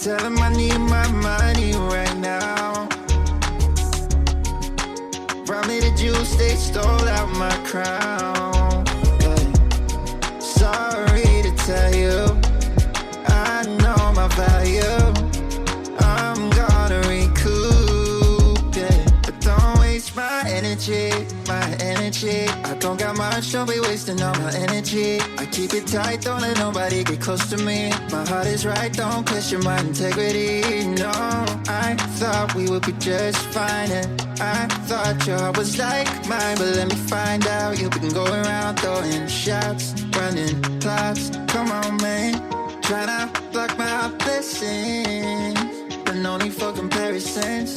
Tell him I need my money right now. Brought me the juice, they stole out my crown. Yeah. Sorry to tell you, I know my value. I'm gonna recoup, yeah. But don't waste my energy, my energy. I don't got much, don't be wasting all my energy. I keep it tight, don't let nobody get close to me. My heart is right, don't question my integrity. No, I thought we would be just fine, and I thought your heart was like mine. But let me find out, you've been going around throwing shots, running plots. Come on, man, tryna block my blessings, but no need for comparisons.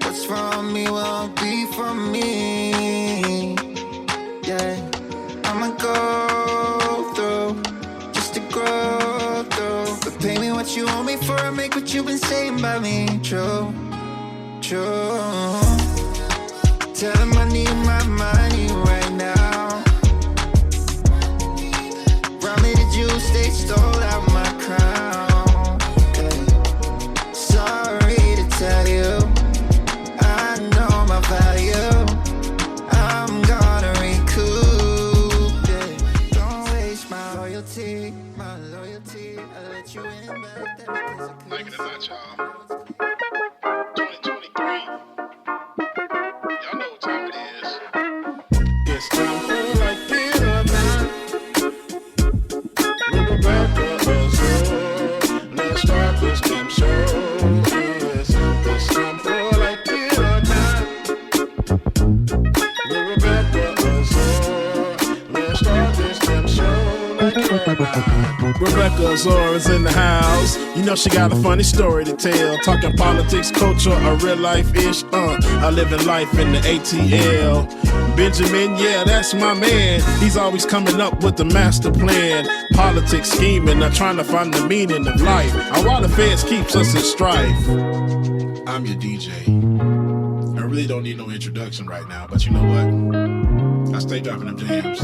What's from me won't be from me. Yeah, I'ma go through just to grow through. But pay me what you owe me for, I make what you've been saying about me true, true. Tell him I need my money right now. Brought me the juice, they stole out my crown. Yeah. Sorry to tell you, I know my value. I'm gonna recoup, yeah. Don't waste my loyalty, my loyalty. I let you in, but that because I Like it or not, y'all. 2023. Y'all know what time it is. It's time for Like It or Not. With Rebecca Azor. Let's start this damn show. Yes, it's time for Like It or Not. With Rebecca Azor. Let's start this damn show. Like It or Not. Rebecca Azor is in the house. You know she got a funny story to tell. Talking politics, culture, a real life-ish. I live in life in the ATL. Benjamin, yeah, that's my man. He's always coming up with the master plan. Politics scheming, not trying to find the meaning of life. And while the feds keeps us in strife. I'm your DJ. I really don't need no introduction right now, but you know what? I stay dropping them jams.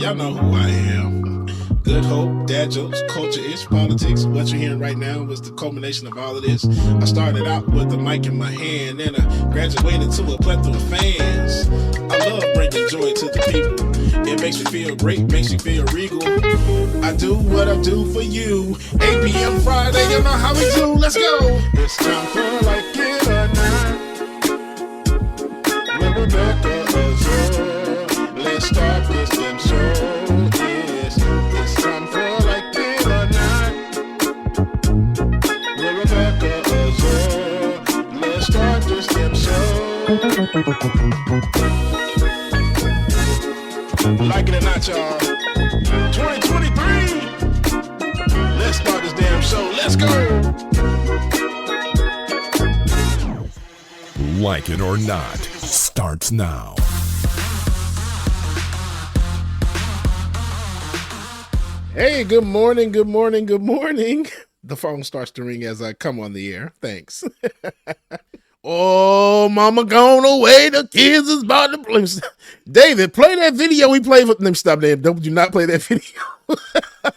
Y'all know who I am. Good hope, dad jokes, culture-ish, politics. What you're hearing right now was the culmination of all of this. I started out with the mic in my hand, and I graduated to a plethora of fans. I love bringing joy to the people. It makes me feel great, makes me feel regal. I do what I do for you. 8 p.m. Friday, you know how we do. Let's go. It's time for Like It or Not. With Rebecca Azor. Let's start this damn show. It's time for Like It or Not. With Rebecca Azor. Let's start this damn show. Like it or not, y'all. 2023. Let's start this damn show. Let's go. Like It or Not starts now. Hey, good morning, good morning, good morning. The phone starts to ring as I come on the air. Thanks. Oh, mama gone away. The kids is about to play. David, play that video we played with them. Stop there. Don't you not play that video.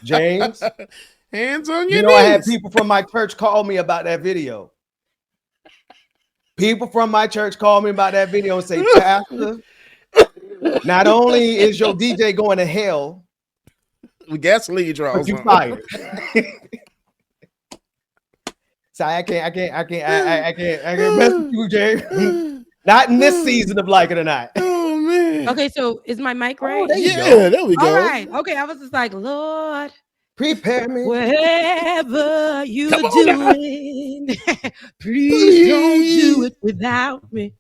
James, hands on your you know, knees. I had people from my church call me about that video. People from my church call me about that video and say, Pastor, not only is your DJ going to hell, with gasoline draws, but you fired. So I can't mess with you, James. Not in this season of Like It or Not. Oh man. Okay, so is my mic right? Oh, there you Yeah, there we go. All right. Okay, I was just like, Lord, prepare me. whatever you're doing, please don't do it without me.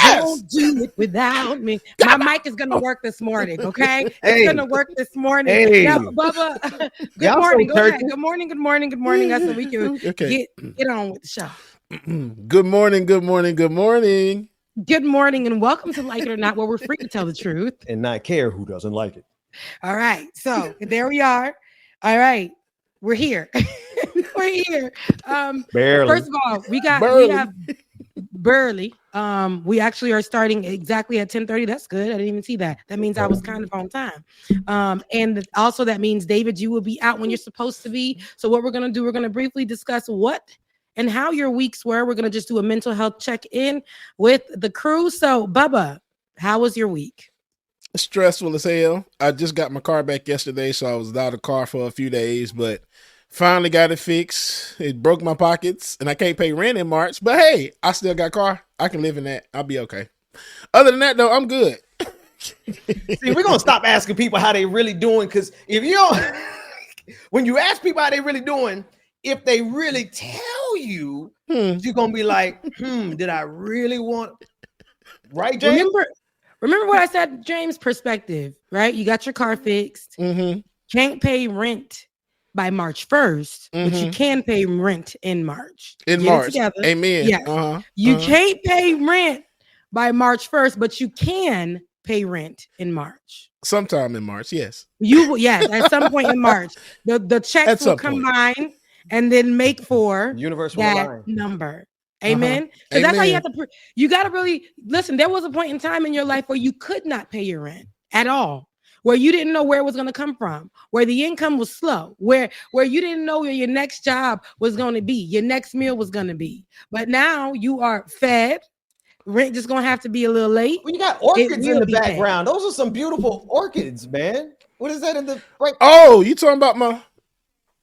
Don't do it without me. My mic is gonna work this morning, okay? It's gonna work this morning. Hey. Now, Bubba, good Y'all morning. so Go ahead. turkey. Good morning, good morning, good morning. That's so we can Okay. get on with the show. Good morning, good morning, good morning. Good morning and welcome to Like It or Not, where we're free to tell the truth. And not care who doesn't like it. All right, so there we are. All right, we're here. We're here. Barely. First of all, we have Barely. We actually are starting exactly at 10:30. That's good. I didn't even see that. That means I was kind of on time. And also that means, David, you will be out when you're supposed to be. So what we're gonna do, we're gonna briefly discuss what and how your weeks were. We're gonna just do a mental health check-in with the crew. So, Bubba, how was your week? Stressful as hell. I just got my car back yesterday, so I was without a car for a few days, but finally got it fixed. It broke my pockets, and I can't pay rent in March. But hey, I still got a car. I can live in that. I'll be okay. Other than that, though, I'm good. See, we're gonna stop asking people how they really doing, because if you don't, when you ask people how they really doing, if they really tell you, you're gonna be like, did I really want? Right, James? Remember what I said, James? Perspective, right? You got your car fixed. Can't pay rent by March 1st, but you can pay rent in March. In March. Amen. Yeah. You can't pay rent by March 1st, but you can pay rent in March. Sometime in March, yes. You will, yes, at some point in March. The checks will combine and then make for that number. Amen. So that's how you have to. You got to really listen. There was a point in time in your life where you could not pay your rent at all, where you didn't know where it was going to come from, where the income was slow, where you didn't know where your next job was going to be, your next meal was going to be. But now you are fed. Rent just going to have to be a little late. Well, you got orchids in the background. Those are some beautiful orchids, man. What is that in the right? Oh, you talking about my?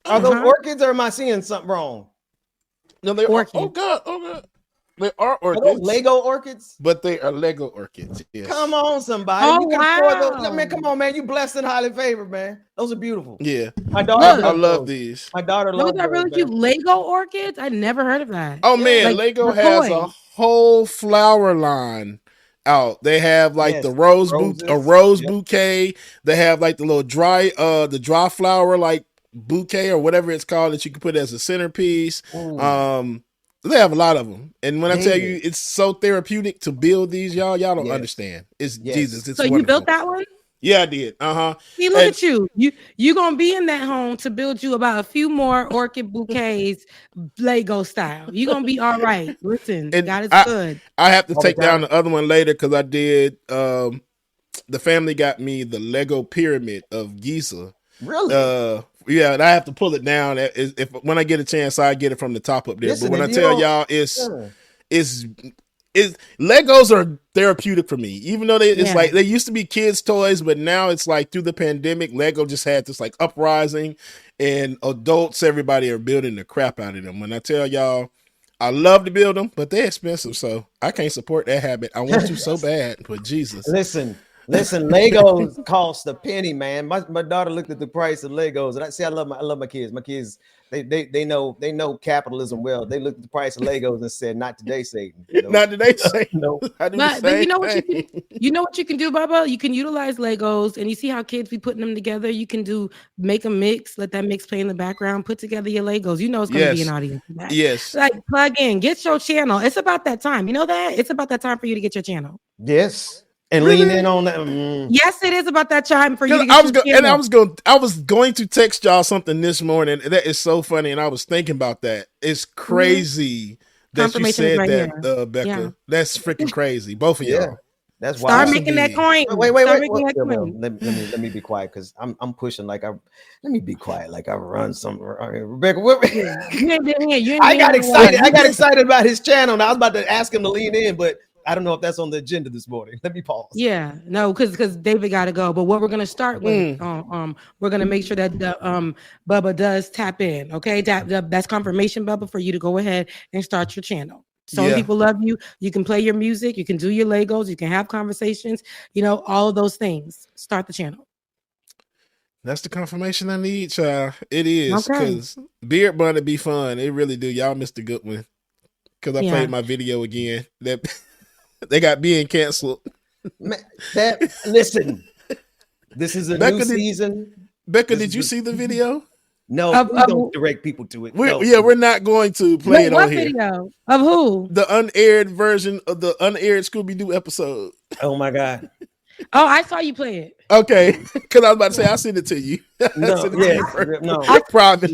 Are those orchids, or am I seeing something wrong? No, they are. Oh God. They are orchids. Are those Lego orchids? But they are Lego orchids. Yes. Come on, somebody. Oh, you can afford those. Man, come on, man. You blessed and highly favored, man. Those are beautiful. Yeah. My daughter. I love these. My daughter loves those. Are really cute Lego orchids? I never heard of that. Oh man, Lego has a whole flower line out. They have like the rose bouquet. They have like the little dry flower like bouquet or whatever it's called that you can put as a centerpiece. Ooh. They have a lot of them, and when I tell you it's so therapeutic to build these, y'all don't understand. It's Jesus. It's so wonderful. You built that one? Yeah, I did. See, look at you. You gonna be in that home to build you about a few more orchid bouquets, Lego style. You gonna be all right. Listen, God is good. I have to take down the other one later because I did. The family got me the Lego pyramid of Giza. Really? Yeah, and I have to pull it down. If when I get a chance, I get it from the top up there. Listen, but when I tell y'all, it's Legos are therapeutic for me. Even though it's like they used to be kids' toys, but now it's like through the pandemic, Lego just had this like uprising, and adults, everybody are building the crap out of them. When I tell y'all, I love to build them, but they're expensive, so I can't support that habit. I want to so bad, but Jesus. Listen, Legos cost a penny, man. My daughter looked at the price of Legos, and I love my kids. My kids, they know capitalism well. They looked at the price of Legos and said, "Not today, Satan." You know? Not today, Satan. No. But you know what you can do, Bubba? You can utilize Legos, and you see how kids be putting them together. You can make a mix, let that mix play in the background, put together your Legos. You know it's going to be an audience for that. Yes. Like plug in, get your channel. It's about that time. You know that? It's about that time for you to get your channel. Yes. And lean in on that. Yes, it is about that time for you to get I was going to text y'all something this morning. That is so funny, and I was thinking about that. It's crazy that you said that, Becca. Yeah. That's freaking crazy. Both of y'all. That's why. Start making that coin. Wait. Let me be quiet because I'm pushing like let me be quiet like I run some. Rebecca, I got excited. I got excited about his channel. Now I was about to ask him to lean in, but I don't know if that's on the agenda this morning. Let me pause. Yeah, no, because David got to go. But what we're gonna start with, we're gonna make sure that Bubba does tap in. Okay, that's confirmation, Bubba, for you to go ahead and start your channel. Some people love you. You can play your music. You can do your Legos. You can have conversations. You know, all of those things. Start the channel. That's the confirmation I need, child. It is because Beard Bun would be fun. It really do. Y'all missed a good one because I played my video again. That. They got being canceled. Listen, this is a new season. Becca, did you see the video? No, we don't direct people to it. We're not going to play it on here. Video of who? The unaired version of the unaired Scooby-Doo episode. Oh my God. Oh, I saw you play it. Okay, because I was about to say I'll send it to you. No, no. Private.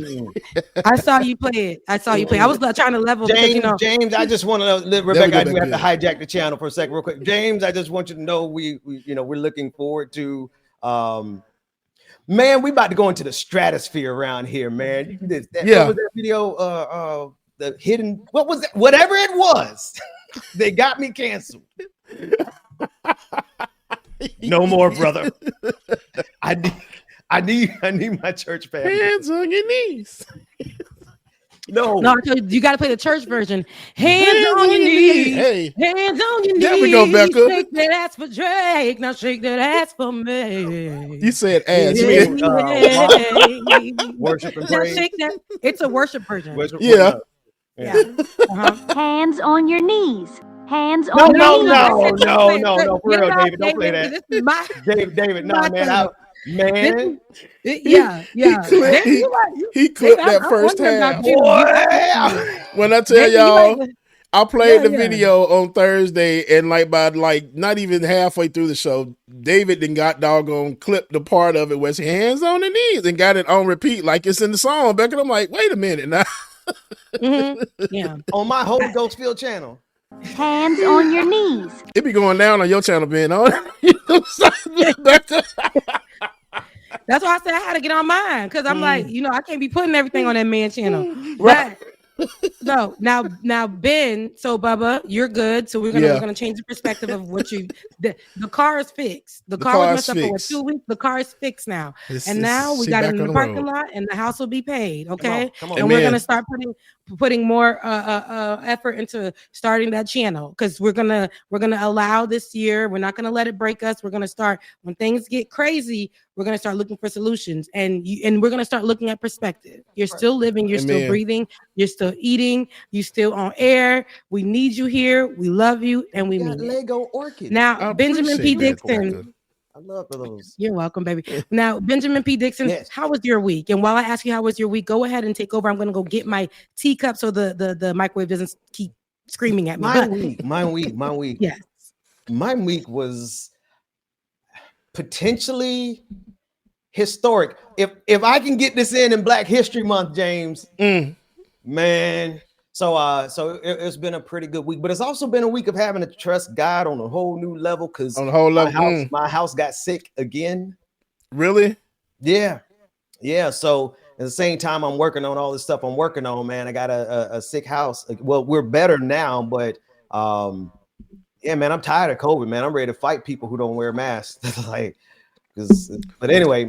I saw you play it. I saw you play. I was trying to level because James, I just want to know, Rebecca, I do have to hijack the channel for a second, real quick. James, I just want you to know we're looking forward to man, we about to go into the stratosphere around here, man. What was that video? The hidden, what was it? Whatever it was, they got me canceled. No more, brother. I need my church family. Hands on your knees. No, I told you got to play the church version. Hands on your knees. Hey. Hands on your knees. There we go, Becca. Shake that ass for Drake. Now shake that ass for me. You said ass. Worship and Now praise. shake that. It's a worship version. Yeah. Hands on your knees. Hands on your knees. No. For real, David, don't play that. This is my, David, no, man. Yeah. He clipped that first half. When I tell y'all, I played the video on Thursday, and by not even halfway through the show, David then got doggone clipped the part of it where it's hands on the knees and got it on repeat like it's in the song. Beckett, I'm like, wait a minute now. Yeah. On my Holy Ghost Field channel. Hands on your knees. It be going down on your channel, Ben. That's why I said I had to get on mine because I'm like, I can't be putting everything on that man's channel. Right. No, now Ben, so Bubba, you're good. So we're gonna change the perspective of what the car is fixed. The car was messed up for 2 weeks. The car is fixed now, now we got it in the parking lot, and the house will be paid. Okay, Come on. And we're gonna start putting more effort into starting that channel because we're gonna allow this year. We're not gonna let it break us. We're gonna start when things get crazy. We're gonna start looking for solutions, and we're gonna start looking at perspective. You're still living. You're still breathing. You're still eating. You're still on air. We need you here. We love you, and we mean Lego orchid. Now, Benjamin P. Dixon. I love those. You're welcome, baby. Now, Benjamin P. Dixon, how was your week? And while I ask you how was your week, go ahead and take over. I'm going to go get my teacup so the microwave doesn't keep screaming at me. My week. Yes. My week was potentially historic. If I can get this in Black History Month, James, man. So it's been a pretty good week, but it's also been a week of having to trust God on a whole new level because my house got sick again. Really? Yeah. So at the same time, I'm working on all this stuff I'm working on, man. I got a sick house. Well, we're better now, but yeah, man, I'm tired of COVID, man. I'm ready to fight people who don't wear masks. But anyway,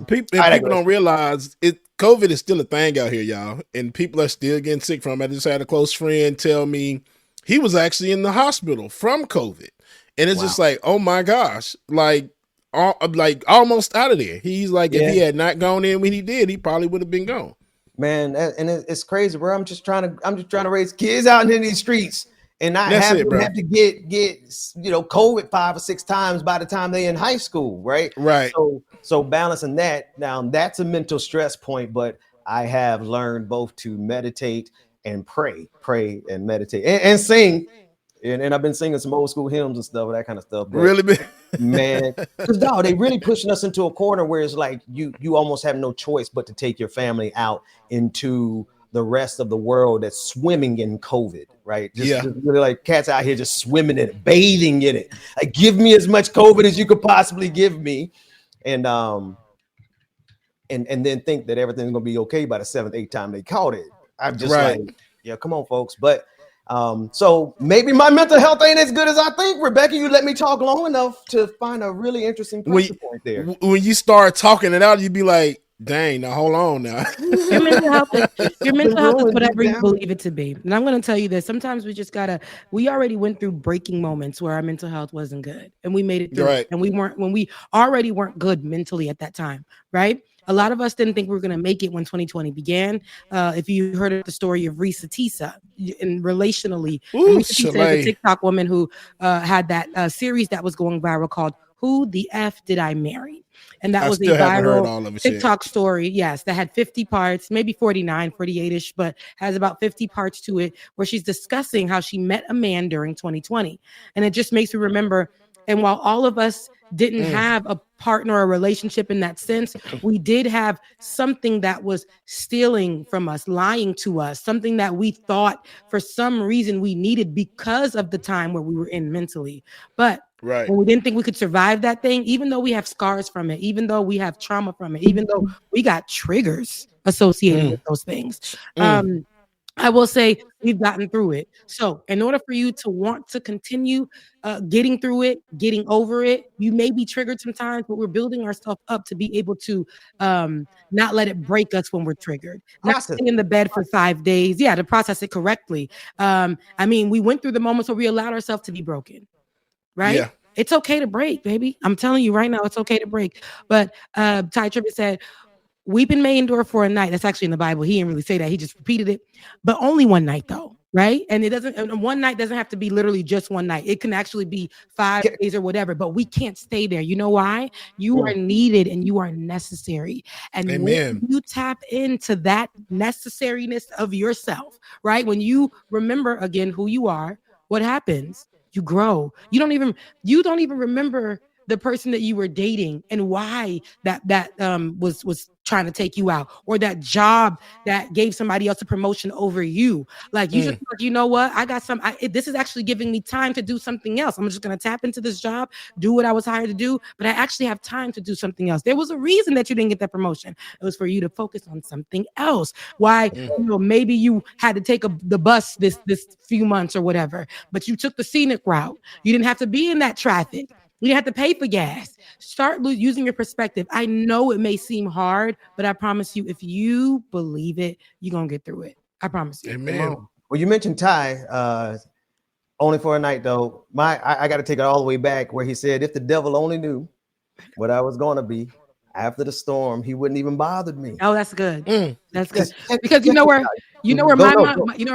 people don't realize it. COVID is still a thing out here, y'all, and people are still getting sick from it. I just had a close friend tell me he was actually in the hospital from COVID, and it's just like, oh my gosh, like almost out of there. He's like, if he had not gone in when he did, he probably would have been gone. Man, and it's crazy, bro. I'm just trying to raise kids out in these streets. And not have to get COVID 5 or 6 times by the time they're in high school, right? Right. So balancing that now, that's a mental stress point. But I have learned both to meditate and pray and meditate and sing. And I've been singing some old school hymns and stuff, that kind of stuff. But, really, man, because they really pushing us into a corner where it's like you almost have no choice but to take your family out into the rest of the world that's swimming in COVID, right? Just really like cats out here just swimming in it, bathing in it. Like, give me as much COVID as you could possibly give me, and then think that everything's gonna be okay by the 7th, 8th time they caught it. I'm just like, yeah, come on, folks. But so maybe my mental health ain't as good as I think. Rebecca, you let me talk long enough to find a really interesting point there. When you start talking it out, you'd be like, dang, now hold on now. Your mental health is whatever you believe it to be. And I'm going to tell you this. Sometimes we already went through breaking moments where our mental health wasn't good. And we made it through. Right. And we already weren't good mentally at that time. Right. A lot of us didn't think we were going to make it when 2020 began. If you heard of the story of Risa Tisa and relationally, Risa Tisa is a TikTok woman who had that series that was going viral called Who the F Did I Marry? And that was a viral TikTok story. Yes, that had 50 parts, maybe 49, 48-ish, but has about 50 parts to it where she's discussing how she met a man during 2020. And it just makes me remember And while all of us didn't have a partner or relationship in that sense, we did have something that was stealing from us, lying to us, something that we thought for some reason we needed because of the time where we were in mentally. But when we didn't think we could survive that thing, even though we have scars from it, even though we have trauma from it, even though we got triggers associated with those things, I will say we've gotten through it. So in order for you to want to continue getting through it, getting over it, you may be triggered sometimes, but we're building ourselves up to be able to not let it break us when we're triggered. Not staying in the bed for 5 days. Yeah, to process it correctly. I mean, we went through the moments where we allowed ourselves to be broken, right? Yeah. It's okay to break, baby. I'm telling you right now, it's okay to break. But Ty Tribbett said, weeping may endure for a night. That's actually in the Bible. He didn't really say that. He just repeated it. But only one night, though, right? And it doesn't. And one night doesn't have to be literally just one night. It can actually be 5 days or whatever. But we can't stay there. You know why? You are needed and you are necessary. And when you tap into that necessariness of yourself, right? When you remember again who you are, what happens? You grow. You don't even remember the person that you were dating and why that was trying to take you out, or that job that gave somebody else a promotion over you. Like you just like, you know what? I got this is actually giving me time to do something else. I'm just going to tap into this job, do what I was hired to do, but I actually have time to do something else. There was a reason that you didn't get that promotion. It was for you to focus on something else. Why, maybe you had to take the bus this few months or whatever, but you took the scenic route. You didn't have to be in that traffic. You didn't have to pay for gas. Start using your perspective. I know it may seem hard, but I promise you, if you believe it, you're going to get through it. I promise you. Amen. Well, you mentioned Ty, only for a night, though. I got to take it all the way back where he said, if the devil only knew what I was going to be after the storm, he wouldn't even bother me. Oh, that's good. That's good. Because you know where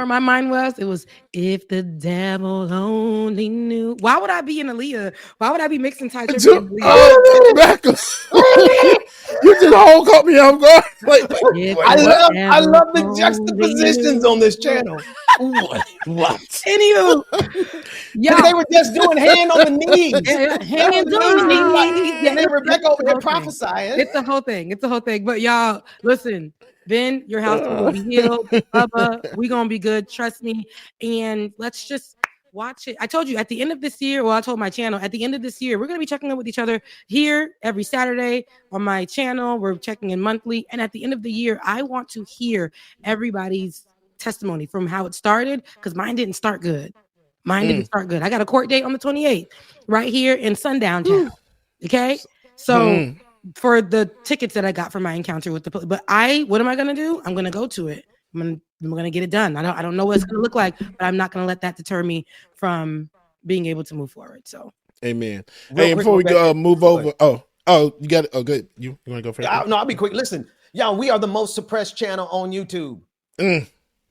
my mind was? It was, if the devil only knew. Why would I be in Aaliyah? Why would I be mixing Ty Tribbett and Aaliyah? Rebecca. You just all caught me off guard. I love the juxtapositions on this channel. What? Anywho, they were just doing hand on the knees. Hands on the knees. And then Rebecca over there prophesying. It's the whole thing. But y'all, listen, Ben, your house will be healed. Bubba, we're going to be good. Trust me. And let's just watch it. I told you at the end of this year, I told my channel, at the end of this year, we're going to be checking in with each other here every Saturday on my channel. We're checking in monthly. And at the end of the year, I want to hear everybody's testimony from how it started, because mine didn't start good. I got a court date on the 28th right here in Sundown Town. Okay. So for the tickets that I got for my encounter with the police, what am I going to do? I'm going to go to it. I'm going to get it done. I don't know what it's going to look like, but I'm not going to let that deter me from being able to move forward. So, amen. Hey, before we go move over. You got it. Oh, good. You want to go first? No, I'll be quick. Listen, y'all, we are the most suppressed channel on YouTube.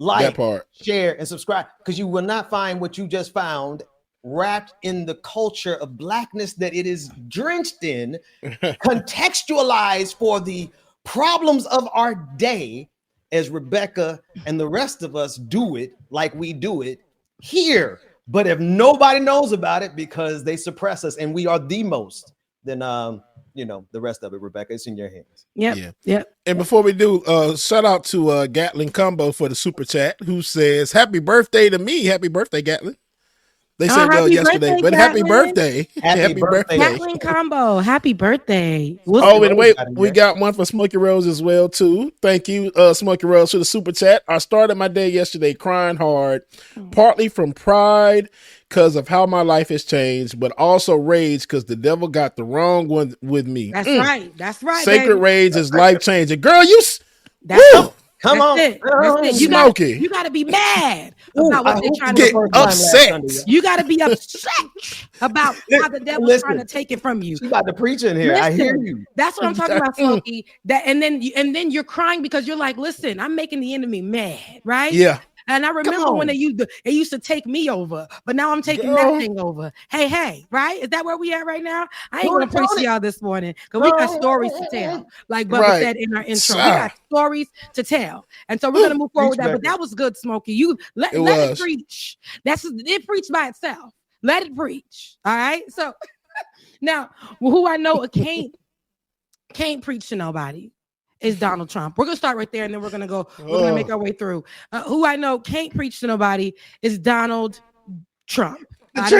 Like, share, and subscribe, because you will not find what you just found wrapped in the culture of Blackness that it is drenched in, contextualized for the problems of our day, as Rebecca and the rest of us do it like we do it here. But if nobody knows about it because they suppress us and we are the most, then the rest of it, Rebecca, it's in your hands. Yep. And before we do, shout out to Gatlin Combo for the super chat, who says, happy birthday to me. Happy birthday, Gatlin. They said yesterday, but happy birthday. Happy birthday. Gatlin Combo, happy birthday. And wait, we got one for Smokey Rose as well, too. Thank you, Smokey Rose, for the super chat. I started my day yesterday crying hard, partly from pride because of how my life has changed, but also rage because the devil got the wrong one with me. That's right. Sacred baby. Rage is life changing. Girl, Come on. That's it. You got to be mad about what they're trying to get upset. You got to be upset about how the devil's trying to take it from you. You got to preach in here. I hear you. That's what I'm talking about, Smokey. And then you're crying because you're like, listen, I'm making the enemy mad, right? Yeah. And I remember when they used to take me over, but now I'm taking that thing over. Hey, right? Is that where we at right now? I ain't gonna preach to y'all this morning because we got stories to tell. Like Bubba said in our intro, we got stories to tell. And so we're gonna move forward with that. But that was good, Smokey. You let it preach. It preached by itself. Let it preach. All right. So Now, who I know can't preach to nobody is Donald Trump. We're gonna start right there, and then we're gonna make our way through. Who I know can't preach to nobody is Donald Trump. I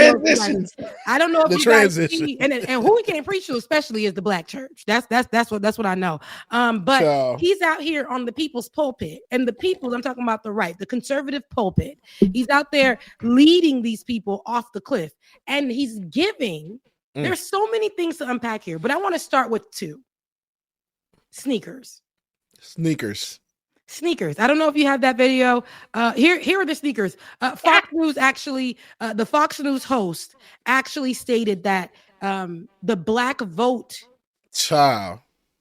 don't know if you guys see, and who he can't preach to, especially, is the black church. That's what I know. But he's out here on the people's pulpit, and the people, I'm talking about the right, the conservative pulpit. He's out there leading these people off the cliff, and he's giving. There's so many things to unpack here, but I want to start with two. Sneakers. I don't know if you have that video. Here are the sneakers. Fox News actually, the Fox News host actually stated that the black vote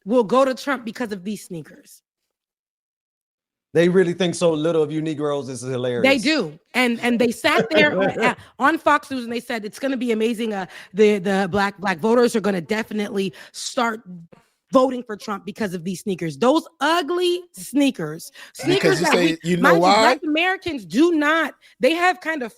will go to Trump because of these sneakers. They really think so little of you Negroes. This is hilarious. They do. And they sat there on Fox News and they said it's going to be amazing. The black voters are going to definitely start voting for Trump because of these sneakers. Those ugly sneakers that Black Americans do not. They have kind of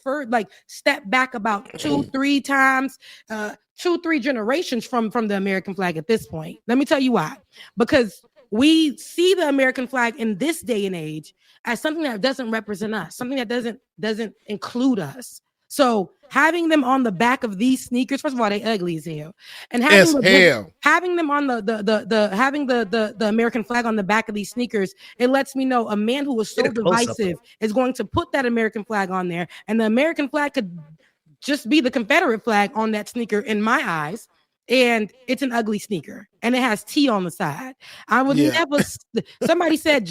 stepped back about 2-3 times, 2-3 generations from the American flag at this point. Let me tell you why. Because we see the American flag in this day and age as something that doesn't represent us, something that doesn't include us. So having them on the back of these sneakers, first of all, they ugly as hell, and having them on the American flag on the back of these sneakers, it lets me know a man who was so divisive is going to put that American flag on there, and the American flag could just be the Confederate flag on that sneaker in my eyes. And it's an ugly sneaker, and it has T on the side. I would never. Somebody said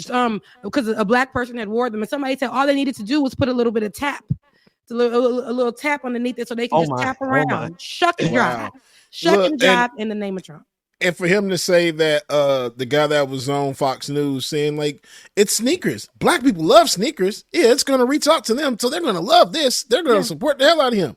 because a black person had wore them, and somebody said all they needed to do was put a little bit of tap, a little tap underneath it, so they can tap around, shuck and drive in the name of Trump. And for him to say that the guy that was on Fox News saying like it's sneakers, black people love sneakers. Yeah, it's gonna reach out to them, so they're gonna love this. They're gonna support the hell out of him.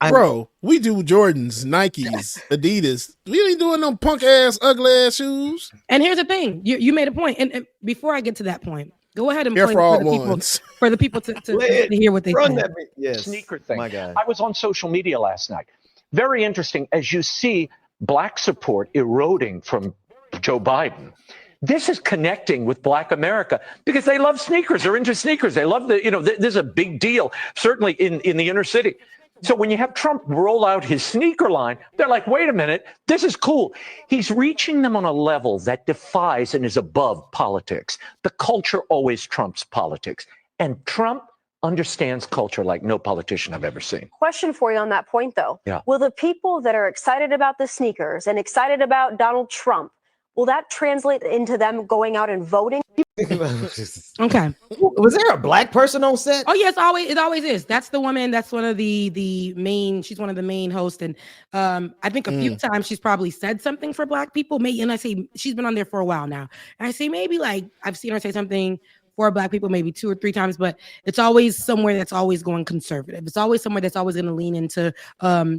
Bro, we do Jordans, Nikes, Adidas. We ain't doing them punk ass, ugly ass shoes. And here's the thing: you made a point. And before I get to that point, go ahead and play for the people to hear what they think. Yes. Sneaker thing. My God. I was on social media last night. Very interesting. As you see black support eroding from Joe Biden, this is connecting with Black America because they love sneakers. They're into sneakers. They love this is a big deal, certainly in the inner city. So when you have Trump roll out his sneaker line, they're like, wait a minute, this is cool. He's reaching them on a level that defies and is above politics. The culture always trumps politics. And Trump understands culture like no politician I've ever seen. Question for you on that point, though. Yeah. Will the people that are excited about the sneakers and excited about Donald Trump, will that translate into them going out and voting? Okay. Was there a black person on set? Oh, yes, it always is. That's the woman. That's one of the main. She's one of the main hosts, and I think a few times she's probably said something for black people. Maybe, and I say she's been on there for a while now. And I say maybe like I've seen her say something for black people maybe 2 or 3 times, but it's always somewhere that's always going conservative. It's always somewhere that's always going to lean into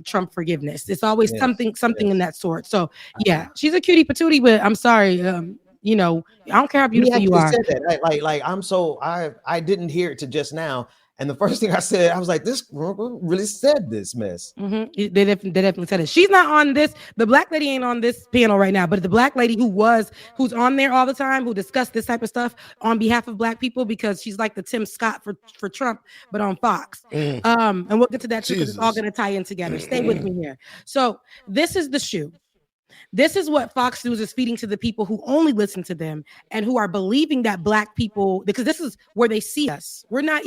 Trump forgiveness. It's always something in that sort. So yeah, she's a cutie patootie, but I'm sorry. I don't care how beautiful you are. Said that. I didn't hear it to just now. And the first thing I said, I was like, this really said this, miss. They definitely said it. She's not on this. The black lady ain't on this panel right now, but the black lady who's on there all the time, who discussed this type of stuff on behalf of black people, because she's like the Tim Scott for Trump, but on Fox. And we'll get to that too, because it's all going to tie in together. Stay with me here. So this is the shoe. This is what Fox News is feeding to the people who only listen to them and who are believing that black people, because this is where they see us. We're not...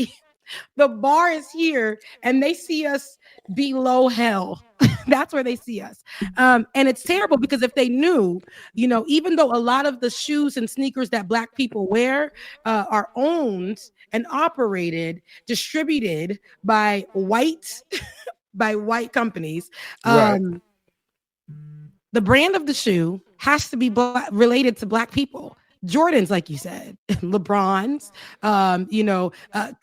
The bar is here and they see us below hell. That's where they see us. And it's terrible because if they knew, even though a lot of the shoes and sneakers that black people wear are owned and operated, distributed by white companies, right. The brand of the shoe has to be related to black people. Jordans, like you said, LeBrons,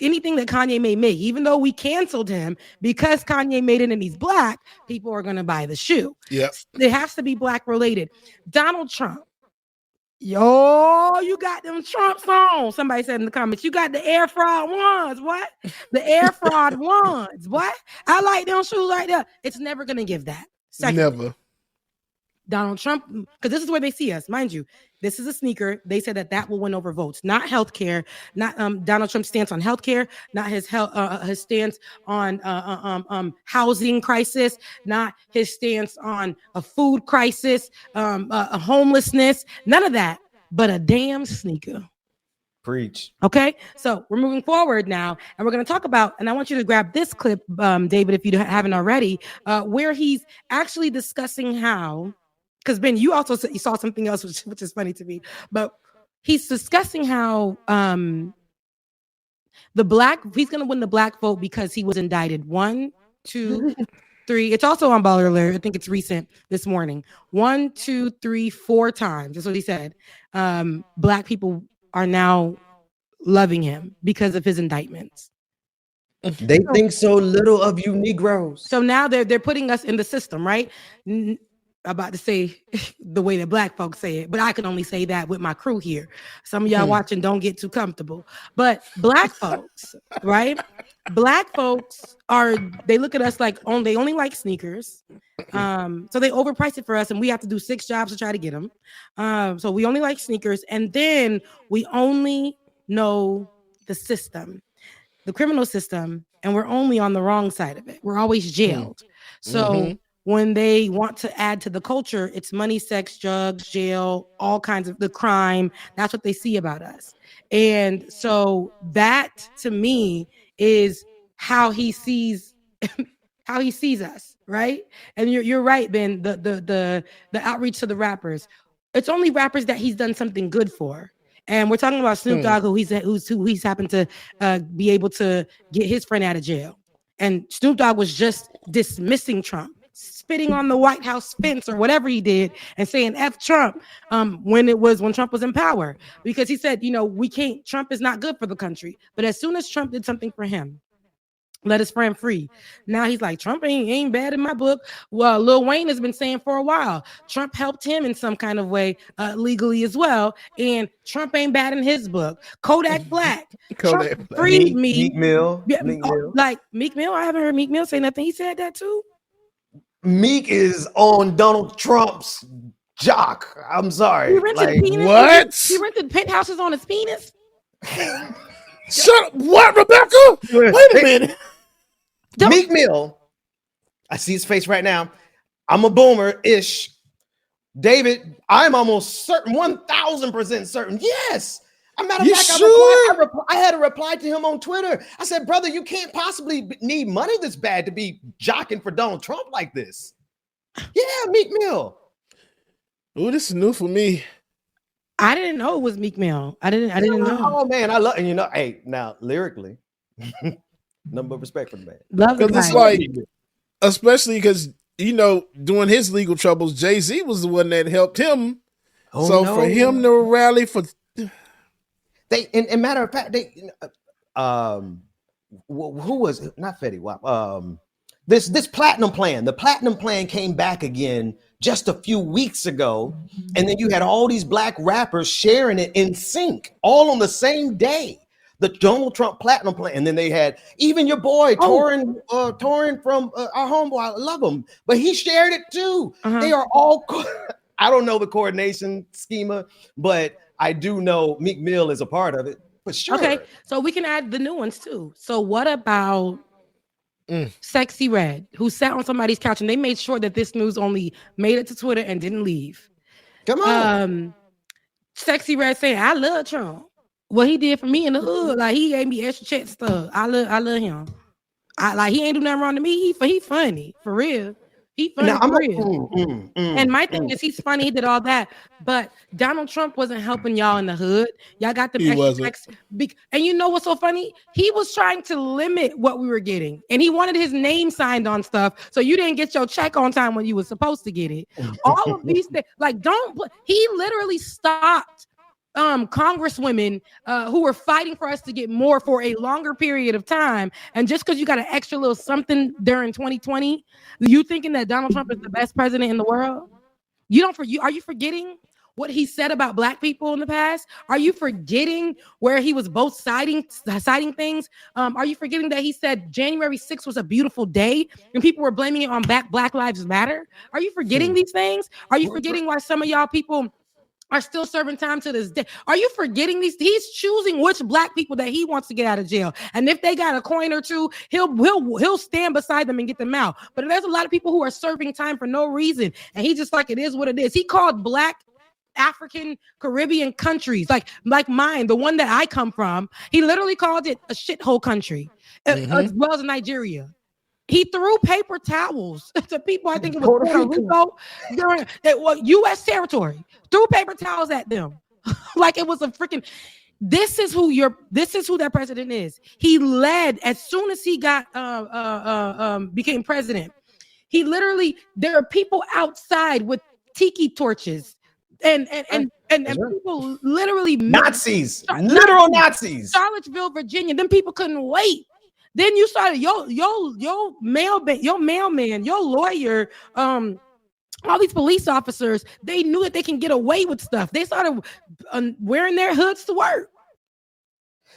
anything that Kanye may make, even though we canceled him because Kanye made it and he's black, people are going to buy the shoe. Yep. It has to be black related. Donald Trump. Yo, you got them Trumps on. Somebody said in the comments, you got the air fraud ones. What? The air fraud ones. What? I like them shoes right there. It's never going to give that. Second, Never. Donald Trump, because this is where they see us, mind you. This is a sneaker. They said that will win over votes, not healthcare, not Donald Trump's stance on healthcare, not his stance on housing crisis, not his stance on a food crisis, a homelessness, none of that, but a damn sneaker. Preach. Okay, so we're moving forward now, and we're going to talk about, and I want you to grab this clip, David, if you haven't already, where he's actually discussing how. Because Ben, you also saw something else, which is funny to me. But he's discussing how he's going to win the black vote because he was indicted 1, 2, 3. It's also on Baller Alert. I think it's recent this morning. 1, 2, 3, 4 times. That's what he said. Black people are now loving him because of his indictments. They think so little of you Negroes. So now they're putting us in the system, right? About to say the way that black folks say it, but I can only say that with my crew here. Some of y'all watching don't get too comfortable. But black folks, right? Black folks they look at us like they only like sneakers. So they overprice it for us, and we have to do 6 jobs to try to get them. So we only like sneakers, and then we only know the system, the criminal system, and we're only on the wrong side of it. We're always jailed. So when they want to add to the culture, it's money, sex, drugs, jail, all kinds of the crime. That's what they see about us. And so that to me is how he sees us, right? And you're right, Ben. The outreach to the rappers. It's only rappers that he's done something good for. And we're talking about Snoop Dogg, who he's happened to be able to get his friend out of jail. And Snoop Dogg was just dismissing Trump, spitting on the White House fence or whatever he did, and saying F Trump when Trump was in power, because he said, Trump is not good for the country. But as soon as Trump did something for him, let his friend free. Now he's like, Trump ain't bad in my book. Well, Lil Wayne has been saying for a while, Trump helped him in some kind of way legally as well. And Trump ain't bad in his book. Kodak Black. Trump freed me. Meek Mill. Like Meek Mill. I haven't heard Meek Mill say nothing. He said that too. Meek is on Donald Trump's jock. I'm sorry. He rented penis. What? He rented penthouses on his penis. Shut up. What, Rebecca? Wait a minute. Meek Mill. I see his face right now. I'm a boomer-ish. David, I'm almost certain, 1,000% certain. Yes. As a matter of fact, sure? I had a reply to him on Twitter. I said, brother, you can't possibly need money this bad to be jocking for Donald Trump like this. Yeah, Meek Mill. Oh, this is new for me. I didn't know it was Meek Mill. I didn't know. Oh man, I love, and hey, now lyrically, nothing but respect for the man. Love the Because it's like, especially because during his legal troubles, Jay-Z was the one that helped him. For him to rally for and matter of fact, who was it? Not Fetty Wap. This platinum plan. The platinum plan came back again just a few weeks ago, and then you had all these black rappers sharing it in sync, all on the same day. The Donald Trump platinum plan, and then they had even your boy Torin from our homeboy. I love him, but he shared it too. They are all. I don't know the coordination schema, but I do know Meek Mill is a part of it. For sure. Okay, so we can add the new ones too. So what about Sexy Red, who sat on somebody's couch and they made sure that this news only made it to Twitter and didn't leave? Come on. Sexy Red saying, I love Trump. What he did for me in the hood, like he gave me extra check stuff. I love him. He ain't do nothing wrong to me. He funny for real. He funny for real. And my thing is, he's funny. He did all that, but Donald Trump wasn't helping y'all in the hood. Y'all got the extra checks. And you know what's so funny? He was trying to limit what we were getting, and he wanted his name signed on stuff, so you didn't get your check on time when you were supposed to get it. All of these things, he literally stopped congresswomen who were fighting for us to get more for a longer period of time, and just because you got an extra little something during 2020, you thinking that Donald Trump is the best president in the world? Are you forgetting what he said about black people in the past? Are you forgetting where he was both citing things? Are you forgetting that he said January 6th was a beautiful day and people were blaming it on Black Lives Matter? Are you forgetting these things? Are you forgetting why some of y'all people are still serving time to this day? Are you forgetting these? He's choosing which black people that he wants to get out of jail. And if they got a coin or two, he'll stand beside them and get them out. But there's a lot of people who are serving time for no reason. And he just like, it is what it is. He called black African Caribbean countries like mine, the one that I come from, he literally called it a shithole country, as well as Nigeria. He threw paper towels to people. I think it was Puerto Rico during U.S. territory. Threw paper towels at them, like it was a freaking. This is who that president is. He led as soon as he got became president. He literally, there are people outside with tiki torches and people literally Nazis, literal Nazis. Charlottesville, Virginia. Them people couldn't wait. Then you started your mailman, your lawyer, all these police officers. They knew that they can get away with stuff. They started wearing their hoods to work.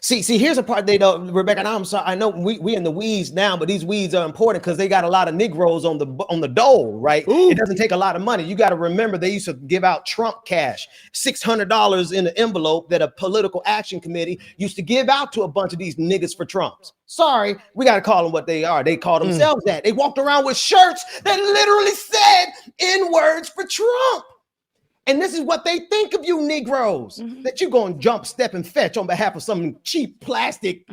See, here's a part they don't, Rebecca, and I'm sorry, I know we in the weeds now, but these weeds are important because they got a lot of Negroes on the dole, right? Ooh. It doesn't take a lot of money. You got to remember they used to give out Trump cash, $600 in an envelope that a political action committee used to give out to a bunch of these niggas for Trumps. Sorry, we got to call them what they are. They call themselves that. They walked around with shirts that literally said N-words for Trump. And this is what they think of you Negroes, that you're going to jump, step, and fetch on behalf of some cheap plastic.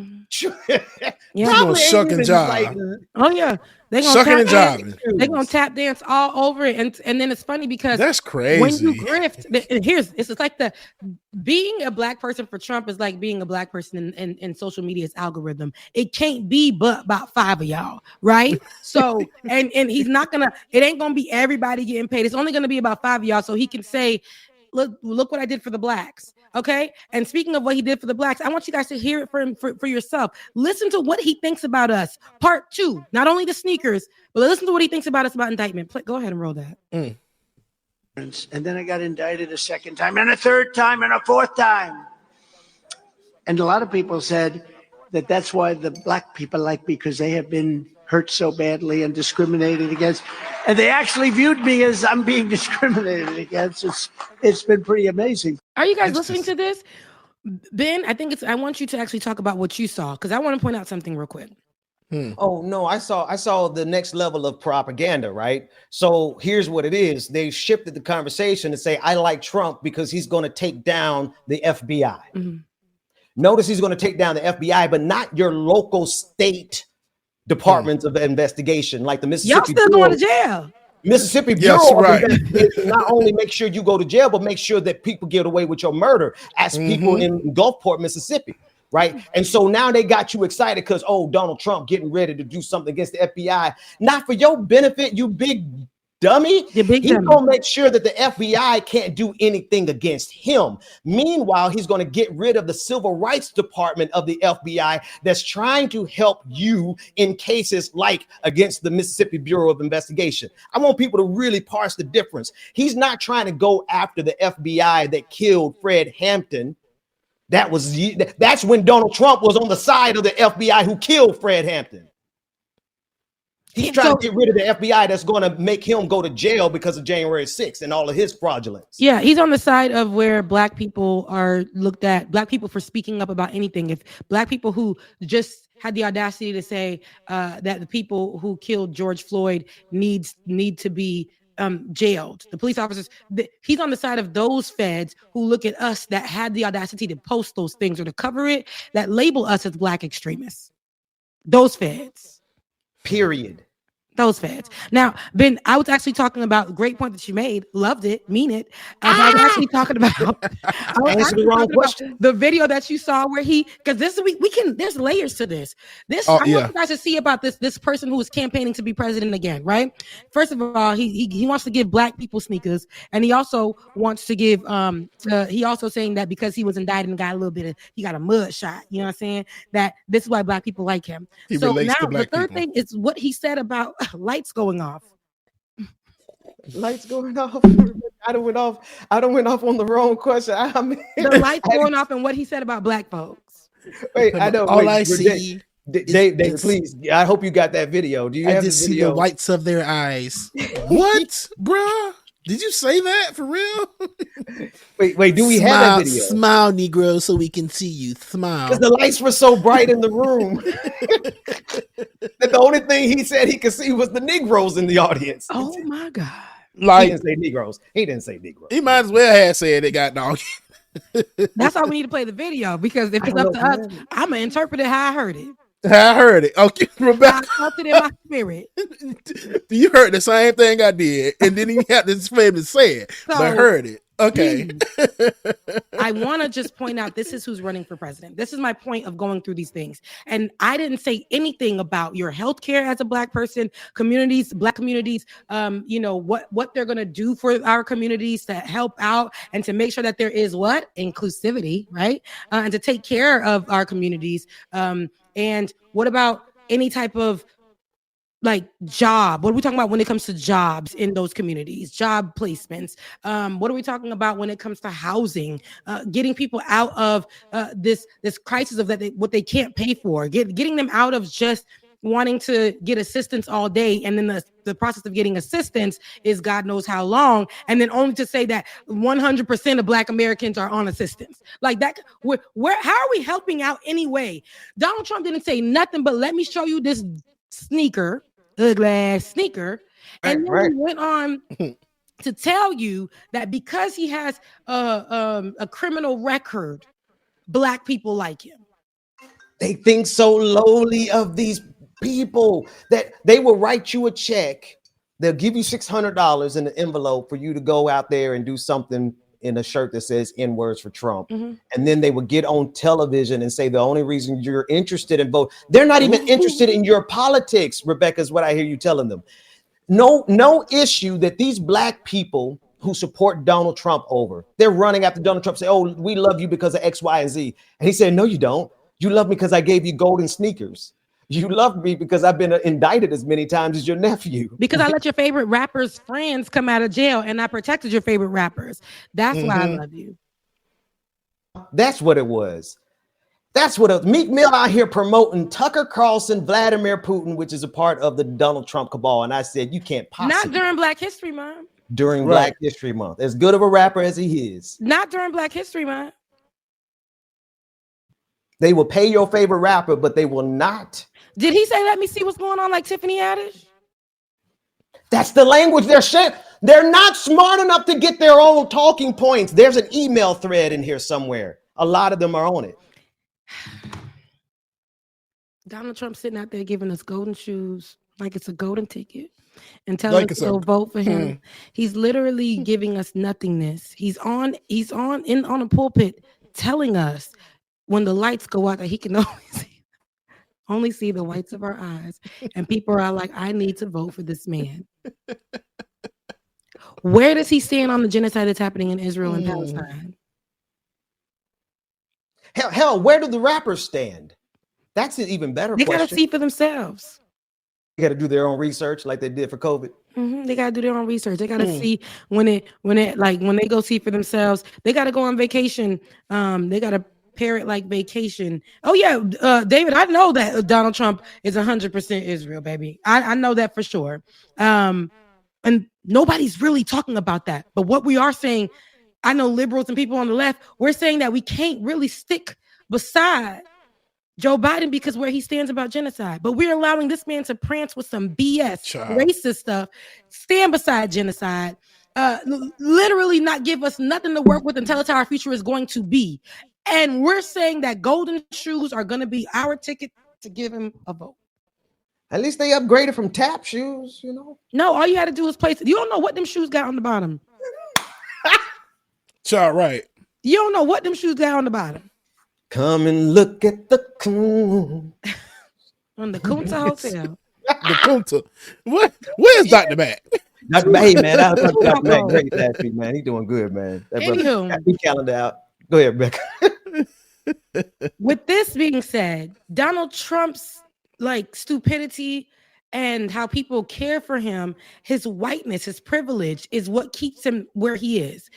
Yeah, shuck and jive. Like, oh, yeah. They're going to tap dance all over it. And then it's funny because that's crazy. When you grift, it's like being a black person for Trump is like being a black person in social media's algorithm. It can't be but about 5 of y'all, right? So, and he's not going to, it ain't going to be everybody getting paid. It's only going to be about 5 of y'all. So he can say, look what I did for the blacks. Okay. And speaking of what he did for the blacks, I want you guys to hear it for yourself. Listen to what he thinks about us. Part 2, not only the sneakers, but listen to what he thinks about us about indictment. Go ahead and roll that. And then I got indicted a second time and a third time and a fourth time. And a lot of people said that that's why the black people like me, because they have been hurt so badly and discriminated against. And they actually viewed me as I'm being discriminated against. It's been pretty amazing. Are you guys listening to this? Ben, I want you to actually talk about what you saw, because I want to point out something real quick. Oh no, I saw the next level of propaganda, right? So here's what it is. They shifted the conversation to say, I like Trump because he's going to take down the FBI. Notice he's going to take down the FBI, but not your local state departments of investigation, like the Mississippi. Y'all still going to jail. Mississippi Bureau of Investigation not only make sure you go to jail, but make sure that people get away with your murder. As people in Gulfport, Mississippi, right? And so now they got you excited because, Donald Trump getting ready to do something against the FBI. Not for your benefit, you big dummy. He's gonna make sure that the FBI can't do anything against him. Meanwhile, he's gonna get rid of the civil rights department of the FBI that's trying to help you in cases like against the Mississippi Bureau of Investigation. I want people to really parse the difference. He's not trying to go after the FBI that killed Fred Hampton. That's when Donald Trump was on the side of the FBI who killed Fred Hampton. He's trying to get rid of the FBI that's going to make him go to jail because of January 6th and all of his fraudulence. Yeah, he's on the side of where black people are looked at, black people for speaking up about anything. If black people who just had the audacity to say that the people who killed George Floyd need to be jailed, the police officers, he's on the side of those feds who look at us that had the audacity to post those things or to cover it, that label us as black extremists. Those feds. Period. Those feds. Now, Ben, I was actually talking about a great point that you made. Loved it. Mean it. I was actually talking about the video that you saw where because there's layers to this. I want you guys to see about this person who is campaigning to be president again, right? First of all, he wants to give black people sneakers, and he also wants to give he also saying that because he was indicted and got he got a mud shot, you know what I'm saying? That this is why black people like him. So now the third thing is what he said about lights going off. Lights going off. I done went off on the wrong question. I mean, The lights going off and what he said about black folks. wait, I know. All I see. Dave, please. I hope you got that video. Do you I have just the see video? the whites of their eyes. What, bruh? Did you say that for real? Wait. Do we have that video? Smile, Negro, so we can see you. Smile. Because the lights were so bright in the room that the only thing he said he could see was the Negroes in the audience. Oh my God! He didn't say Negroes. He didn't say Negroes. He might as well have said it got dog. That's why we need to play the video, because if it's up to us, I'm gonna interpret it how I heard it. I heard it. Okay, Rebecca. I felt it in my spirit. You heard the same thing I did, and then he had this famous say it, but I heard it. Okay. I want to just point out, this is who's running for president. This is my point of going through these things. And I didn't say anything about your healthcare as a black person, communities, black communities, what they're going to do for our communities to help out and to make sure that there is inclusivity, right? And to take care of our communities. And what about any type of job? What are we talking about when it comes to jobs in those communities, job placements? What are we talking about when it comes to housing, getting people out of this crisis of what they can't pay for, getting them out of just wanting to get assistance all day, and then the process of getting assistance is God knows how long, and then only to say that 100% of Black Americans are on assistance like that. How are we helping out anyway? Donald Trump didn't say nothing but let me show you this sneaker, ugly ass sneaker, and then he went on to tell you that because he has a criminal record, Black people like him. They think so lowly of these people that they will write you a check. They'll give you $600 in the envelope for you to go out there and do something in a shirt that says N words for Trump. Mm-hmm. And then they would get on television and say the only reason you're interested in vote. They're not even interested in your politics, Rebecca, is what I hear you telling them. No issue that these Black people who support Donald Trump over, they're running after Donald Trump, say, oh, we love you because of X, Y, and Z. And he said, no, you don't. You love me because I gave you golden sneakers. You love me because I've been indicted as many times as your nephew. Because I let your favorite rappers' friends come out of jail and I protected your favorite rappers. That's why I love you. That's what it was. That's what Meek Mill out here promoting Tucker Carlson, Vladimir Putin, which is a part of the Donald Trump cabal. And I said, you can't possibly. Not during Black History Month. During Black History Month. As good of a rapper as he is. Not during Black History Month. They will pay your favorite rapper, but they will not. Did he say, let me see what's going on like Tiffany Haddish? That's the language they're sharing. They're not smart enough to get their own talking points. There's an email thread in here somewhere. A lot of them are on it. Donald Trump sitting out there giving us golden shoes like it's a golden ticket and telling us to go vote for him. He's literally giving us nothingness. He's on a pulpit telling us when the lights go out that he can only see the whites of our eyes. And people are like, I need to vote for this man. Where does he stand on the genocide that's happening in Israel and Palestine? Hell, where do the rappers stand? That's an even better question. They got to see for themselves. They got to do their own research like they did for COVID. Mm-hmm. They got to do their own research. They got to see when they go see for themselves. They got to go on vacation. They got to pair it like vacation. Oh yeah, David, I know that Donald Trump is 100% Israel, baby. I know that for sure. And nobody's really talking about that. But what we are saying, I know liberals and people on the left, we're saying that we can't really stick beside Joe Biden because where he stands about genocide. But we're allowing this man to prance with some BS, racist stuff, stand beside genocide, literally not give us nothing to work with and tell us how our future is going to be. And we're saying that golden shoes are going to be our ticket to give him a vote. At least they upgraded from tap shoes, you know? No, all you had to do is place it. You don't know what them shoes got on the bottom. Right. You don't know what them shoes got on the bottom. Come and look at the coon. On the Kunta Hotel. The Kunta. Where's Dr. Mac? Dr. Mac, hey, man. I was Dr. Mac great last week, man. He's doing good, man. That brother got the calendar out. Go ahead, Rebecca. With this being said, Donald Trump's stupidity and how people care for him, his whiteness, his privilege is what keeps him where he is.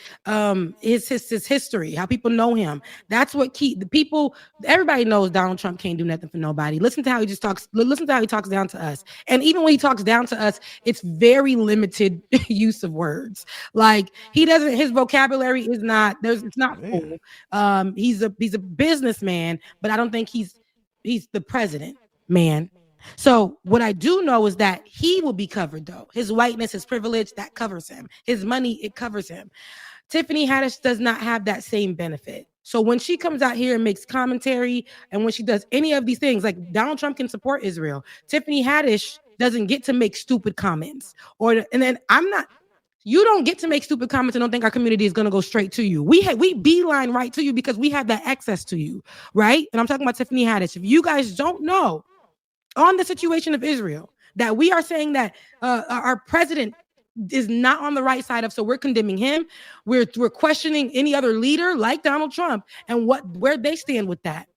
His history, how people know him. That's what keep the people. Everybody knows Donald Trump can't do nothing for nobody. Listen to how he just talks. Listen to how he talks down to us. And even when he talks down to us, it's very limited use of words. Like he doesn't. His vocabulary is not. It's not full. He's a businessman, but I don't think he's the president, man. So what I do know is that he will be covered, though. His whiteness, his privilege, that covers him. His money, it covers him. Tiffany Haddish does not have that same benefit. So when she comes out here and makes commentary, and when she does any of these things, like Donald Trump can support Israel, Tiffany Haddish doesn't get to make stupid comments. And then you don't get to make stupid comments and don't think our community is going to go straight to you. We beeline right to you because we have that access to you, right? And I'm talking about Tiffany Haddish. If you guys don't know, on the situation of Israel, that we are saying that our president is not on the right side of, so we're condemning him. We're questioning any other leader like Donald Trump and where they stand with that.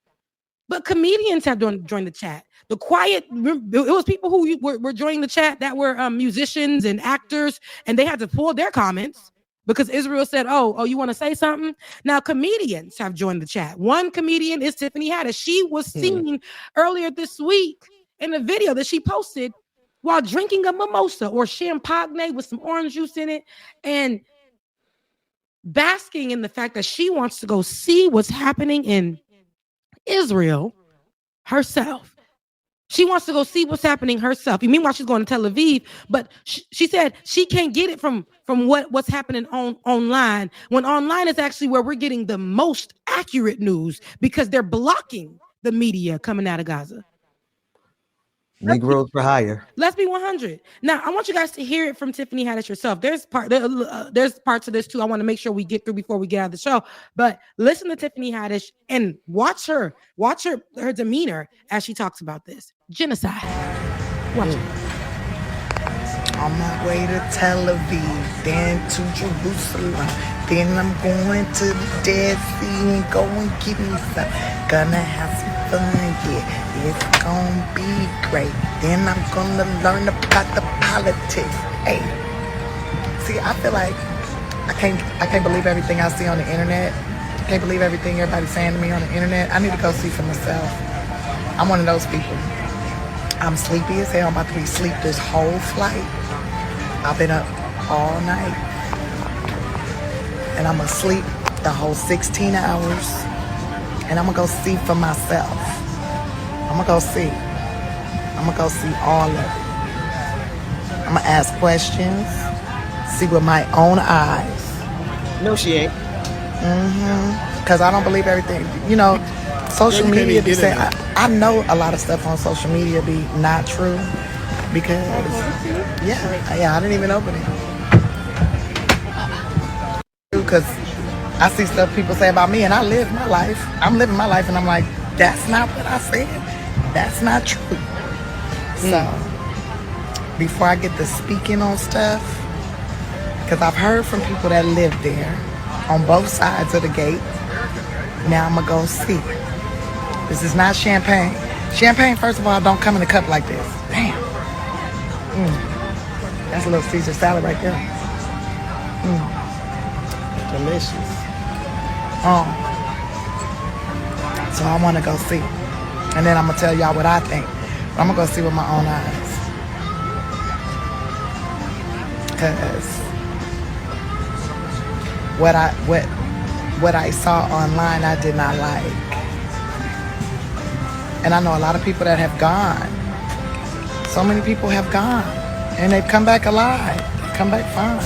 But comedians have joined the chat. It was people who were joining the chat that were musicians and actors, and they had to pull their comments because Israel said, oh, you want to say something? Now, comedians have joined the chat. One comedian is Tiffany Haddish. She was seen earlier this week in a video that she posted while drinking a mimosa or champagne with some orange juice in it and basking in the fact that she wants to go see what's happening in Israel herself. She wants to go see what's happening herself. Meanwhile, she's going to Tel Aviv, but she said she can't get it from what's happening online, when online is actually where we're getting the most accurate news because they're blocking the media coming out of Gaza. Negroes for hire. Let's be 100. Now, I want you guys to hear it from Tiffany Haddish herself. There's parts of this too I want to make sure we get through before we get out of the show. But listen to Tiffany Haddish and watch her demeanor as she talks about this genocide. Watch it. On my way to Tel Aviv, then to Jerusalem, then I'm going to the Dead Sea and go and get me some. Gonna have some fun, yeah, it's gonna be great. Then I'm gonna learn about the politics. Hey, see, I feel like I can't believe everything I see on the internet. I can't believe everything everybody's saying to me on the internet. I need to go see for myself. I'm one of those people. I'm sleepy as hell. I'm about to be asleep this whole flight. I've been up all night. And I'm asleep the whole 16 hours. And I'm gonna go see for myself. I'm gonna go see. I'm gonna go see all of it. I'm gonna ask questions, see with my own eyes. No, she ain't. Because I don't believe everything. You know, social media be saying, I know a lot of stuff on social media be not true. Because, yeah, I didn't even open it. Because I see stuff people say about me and I live my life. I'm living my life and I'm like, that's not what I said. That's not true. So, before I get to speaking on stuff, because I've heard from people that live there on both sides of the gate. Now I'm gonna go see. This is not champagne. Champagne, first of all, don't come in a cup like this. Damn. That's a little Caesar salad right there. Delicious. So I want to go see. And then I'm going to tell y'all what I think. But I'm going to go see with my own eyes. Because what I saw online, I did not like. And I know a lot of people that have gone. So many people have gone. And they've come back alive. They come back fine.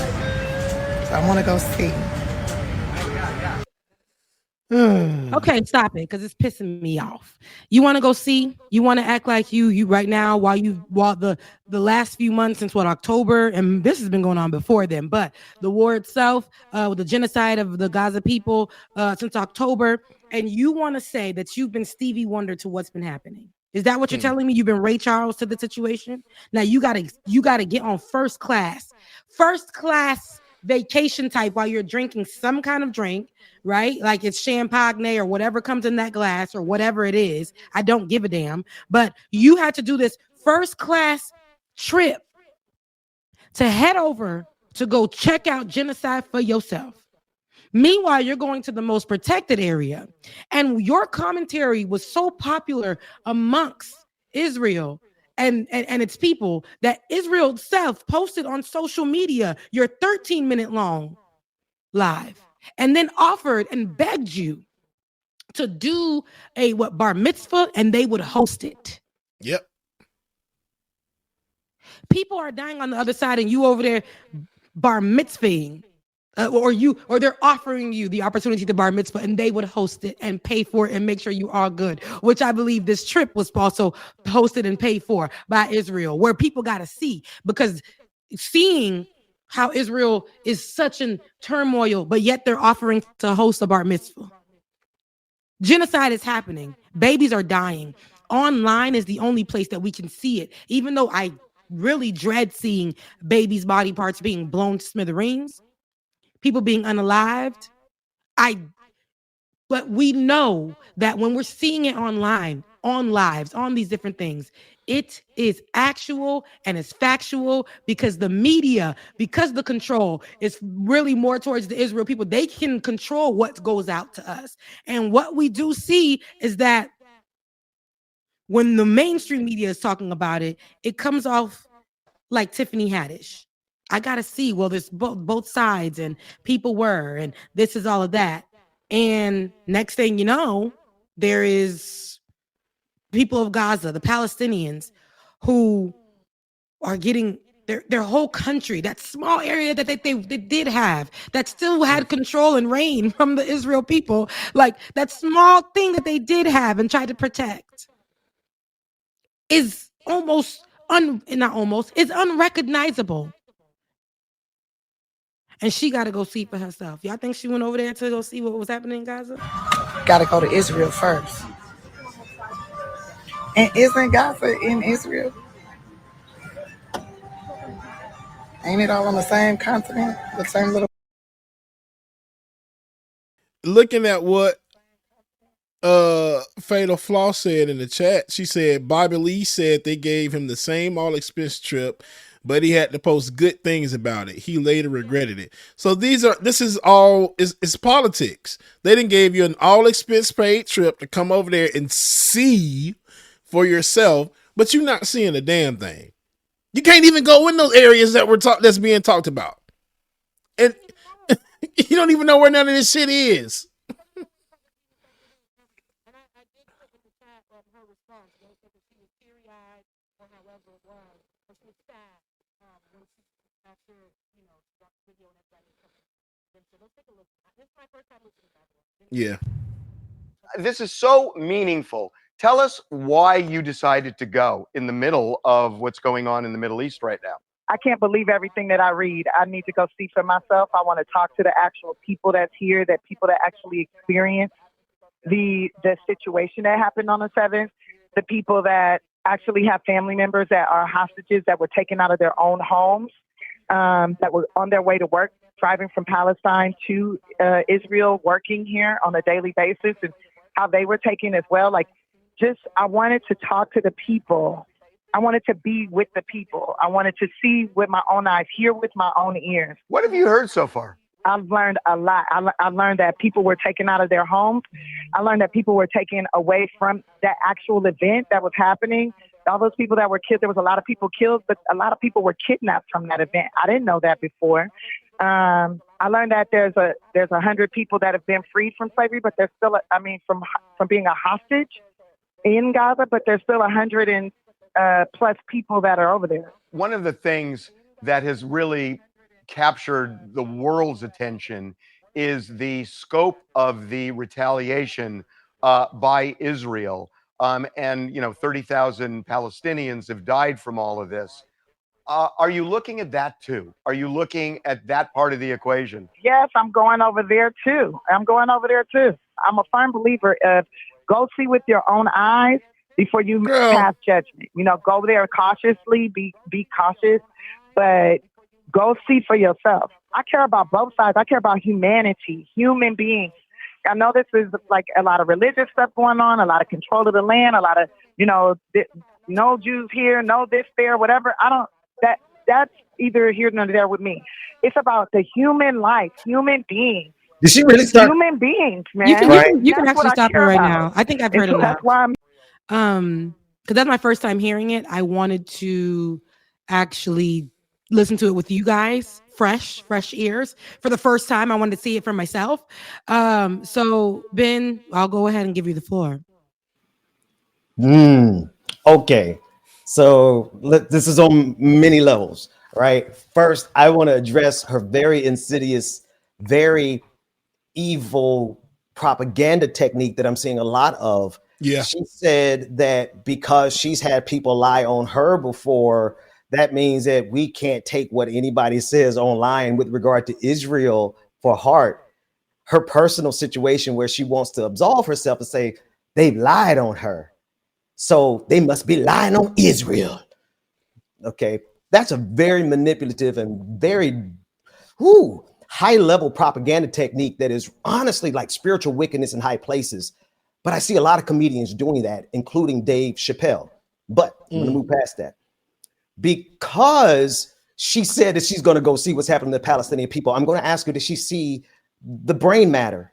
So I want to go see. Okay, stop it, because it's pissing me off. You want to go see? You want to act like you right now while the last few months since October, and this has been going on before then, but the war itself, with the genocide of the Gaza people since October, and you want to say that you've been Stevie Wonder to what's been happening? Is that what you're telling me? You've been Ray Charles to the situation? Now you gotta get on first class vacation type while you're drinking some kind of drink, right? Like it's champagne or whatever comes in that glass or whatever it is. I don't give a damn. But you had to do this first class trip to head over to go check out genocide for yourself. Meanwhile, you're going to the most protected area. And your commentary was so popular amongst Israel and its people that Israel itself posted on social media your 13-minute long live and then offered and begged you to do a bar mitzvah, and they would host it. Yep. People are dying on the other side, and you over there bar mitzvahing. Or they're offering you the opportunity to bar mitzvah, and they would host it and pay for it and make sure you are good, which I believe this trip was also hosted and paid for by Israel, where people got to see, because seeing how Israel is such in turmoil, but yet they're offering to host a bar mitzvah. Genocide is happening. Babies are dying. Online is the only place that we can see it, even though I really dread seeing babies' body parts being blown to smithereens. People being unalived. But we know that when we're seeing it online, on lives, on these different things, it is actual and it's factual, because the media, because the control is really more towards the Israel people. They can control what goes out to us. And what we do see is that when the mainstream media is talking about it, it comes off like Tiffany Haddish. I got to see, well, there's both sides and people were, and this is all of that. And next thing you know, there is people of Gaza, the Palestinians, who are getting their whole country, that small area that they did have, that still had control and reign from the Israel people, like that small thing that they did have and tried to protect, is is unrecognizable. And she got to go see for herself. Y'all think she went over there to go see what was happening in Gaza? Got to go to Israel first. And isn't Gaza in Israel? Ain't it all on the same continent? The same little. Looking at what Fatal Flaw said in the chat, she said Bobby Lee said they gave him the same all-expense trip, but he had to post good things about it. He later regretted it. So this is all it's politics. They didn't give you an all-expense paid trip to come over there and see for yourself, but you're not seeing a damn thing. You can't even go in those areas that's being talked about, and you don't even know where none of this shit is. Yeah. This is so meaningful. Tell us why you decided to go in the middle of what's going on in the Middle East right now. I can't believe everything that I read. I need to go see for myself. I want to talk to the actual people that's here, that people that actually experience the situation that happened on the 7th, the people that actually have family members that are hostages that were taken out of their own homes, that were on their way to work, driving from Palestine to Israel, working here on a daily basis, and how they were taken as well. I wanted to talk to the people. I wanted to be with the people. I wanted to see with my own eyes, hear with my own ears. What have you heard so far? I've learned a lot. I learned that people were taken out of their homes. I learned that people were taken away from that actual event that was happening. All those people that were killed, there was a lot of people killed, but a lot of people were kidnapped from that event. I didn't know that before. I learned that there's 100 people that have been freed from slavery, but there's still, from being a hostage in Gaza, but there's still 100 and plus people that are over there. One of the things that has really captured the world's attention is the scope of the retaliation by Israel. And 30,000 Palestinians have died from all of this. Are you looking at that too? Are you looking at that part of the equation? Yes, I'm going over there too. I'm a firm believer of go see with your own eyes before you pass judgment. Go there cautiously, be cautious, but go see for yourself. I care about both sides. I care about humanity, human beings. I know this is like a lot of religious stuff going on, a lot of control of the land, a lot of, no Jews here, no this there, whatever. That's either here nor there with me. It's about the human life, human beings. Did she really start? Human beings, man. You can actually stop her right now. I think I've heard enough. That's why because that's my first time hearing it. I wanted to actually listen to it with you guys, fresh ears. For the first time, I wanted to see it for myself. So Ben, I'll go ahead and give you the floor. Okay. So this is on many levels, right? First, I want to address her very insidious, very evil propaganda technique that I'm seeing a lot of. Yeah. She said that because she's had people lie on her before, that means that we can't take what anybody says online with regard to Israel for heart. Her personal situation where she wants to absolve herself and say they've lied on her, so they must be lying on Israel. Okay, that's a very manipulative and very high level propaganda technique that is honestly like spiritual wickedness in high places. But I see a lot of comedians doing that, including Dave Chappelle. But I'm going to move past that. Because she said that she's going to go see what's happening to the Palestinian people, I'm going to ask her, did she see the brain matter?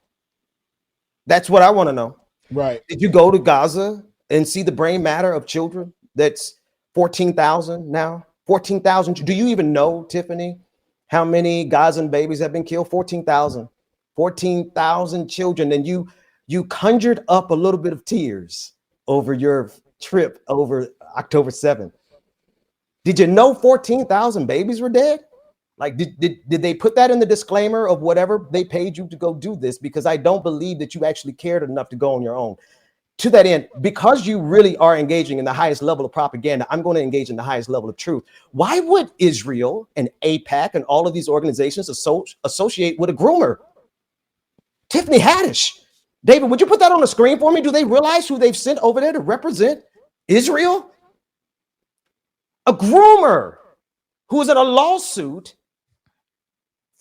That's what I want to know. Right. Did you go to Gaza and see the brain matter of children? That's 14,000 now. 14,000. Do you even know, Tiffany, how many Gazan babies have been killed? 14,000. 14,000 children. And you conjured up a little bit of tears over your trip over October 7th. Did you know 14,000 babies were dead? Like, did they put that in the disclaimer of whatever they paid you to go do this? Because I don't believe that you actually cared enough to go on your own. To that end, because you really are engaging in the highest level of propaganda, I'm going to engage in the highest level of truth. Why would Israel and AIPAC and all of these organizations associate with a groomer? Tiffany Haddish. David, would you put that on the screen for me? Do they realize who they've sent over there to represent Israel? A groomer who is in a lawsuit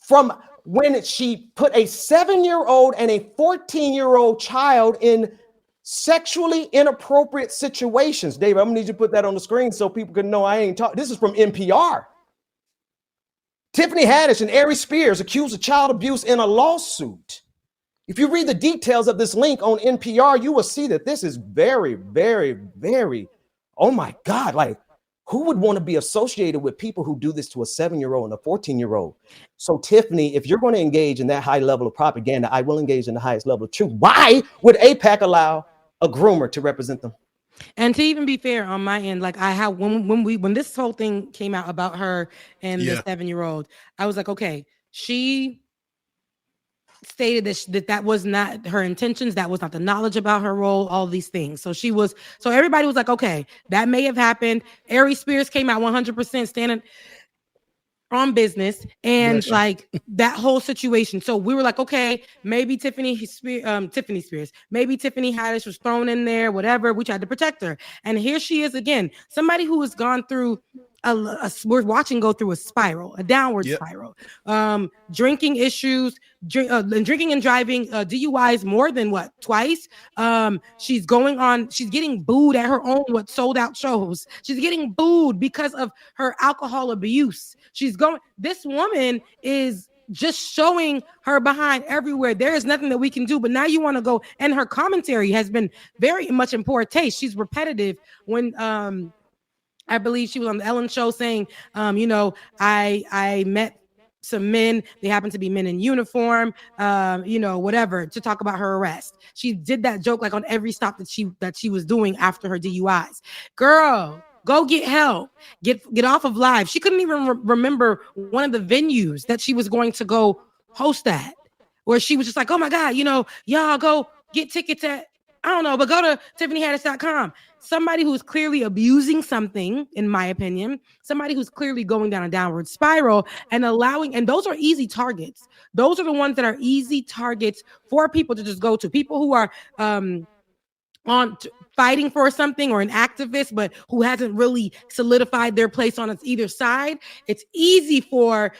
from when she put a 7-year-old and a 14-year-old child in sexually inappropriate situations. David, I'm gonna need you to put that on the screen so people can know I ain't talking. This is from NPR. Tiffany Haddish and Ari Spears accused of child abuse in a lawsuit. If you read the details of this link on NPR, you will see that this is very, very, very, oh my God, like, who would want to be associated with people who do this to a 7-year-old and a 14-year-old? So, Tiffany, if you're going to engage in that high level of propaganda, I will engage in the highest level of truth. Why would AIPAC allow a groomer to represent them? And to even be fair on my end, like I have when this whole thing came out about her and the 7-year-old, I was like, okay, she stated that was not her intentions, that was not the knowledge about her role, all these things. So everybody was like, okay, that may have happened. Ari Spears came out 100% standing on business and like that whole situation. So we were like, okay, maybe Tiffany Spears, maybe Tiffany Haddish was thrown in there, whatever. We tried to protect her. And here she is again, somebody who has gone through we're watching go through a downward spiral, drinking issues, drinking and driving, DUIs more than twice. She's getting booed at her own sold out shows. She's getting booed because of her alcohol abuse. This woman is just showing her behind everywhere. There is nothing that we can do, but now you want to go, and her commentary has been very much in poor taste. She's repetitive when, I believe she was on the Ellen show saying, I met some men, they happen to be men in uniform, whatever, to talk about her arrest. She did that joke like on every stop that she was doing after her DUIs. Girl, go get help. Get off of live. She couldn't even remember one of the venues that she was going to go host at, where she was just like, oh my God, y'all go get tickets at, I don't know, but go to TiffanyHaddish.com. Somebody who's clearly abusing something, in my opinion, somebody who's clearly going down a downward spiral and those are easy targets. Those are the ones that are easy targets for people to just go to. People who are fighting for something, or an activist, but who hasn't really solidified their place on either side, it's easy for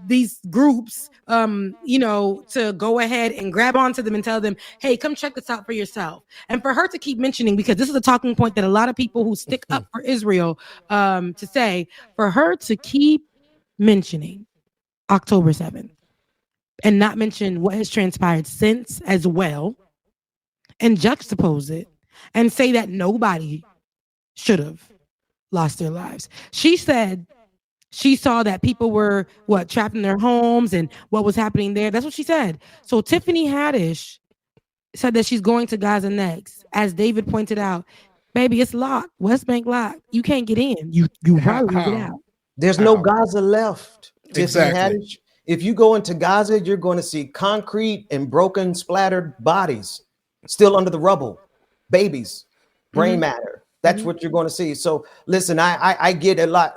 these groups, to go ahead and grab onto them and tell them, hey, come check this out for yourself. And for her to keep mentioning, because this is a talking point that a lot of people who stick up for Israel to say, for her to keep mentioning October 7th and not mention what has transpired since as well, and juxtapose it and say that nobody should have lost their lives. She said she saw that people were trapped in their homes and what was happening there. That's what she said. So Tiffany Haddish said that she's going to Gaza next. As David pointed out, baby, it's locked. West Bank locked. You can't get in. You probably can get out. There's no Gaza left. Exactly. Tiffany Haddish. If you go into Gaza, you're going to see concrete and broken, splattered bodies still under the rubble, babies, brain matter. That's what you're going to see. So listen, I get a lot.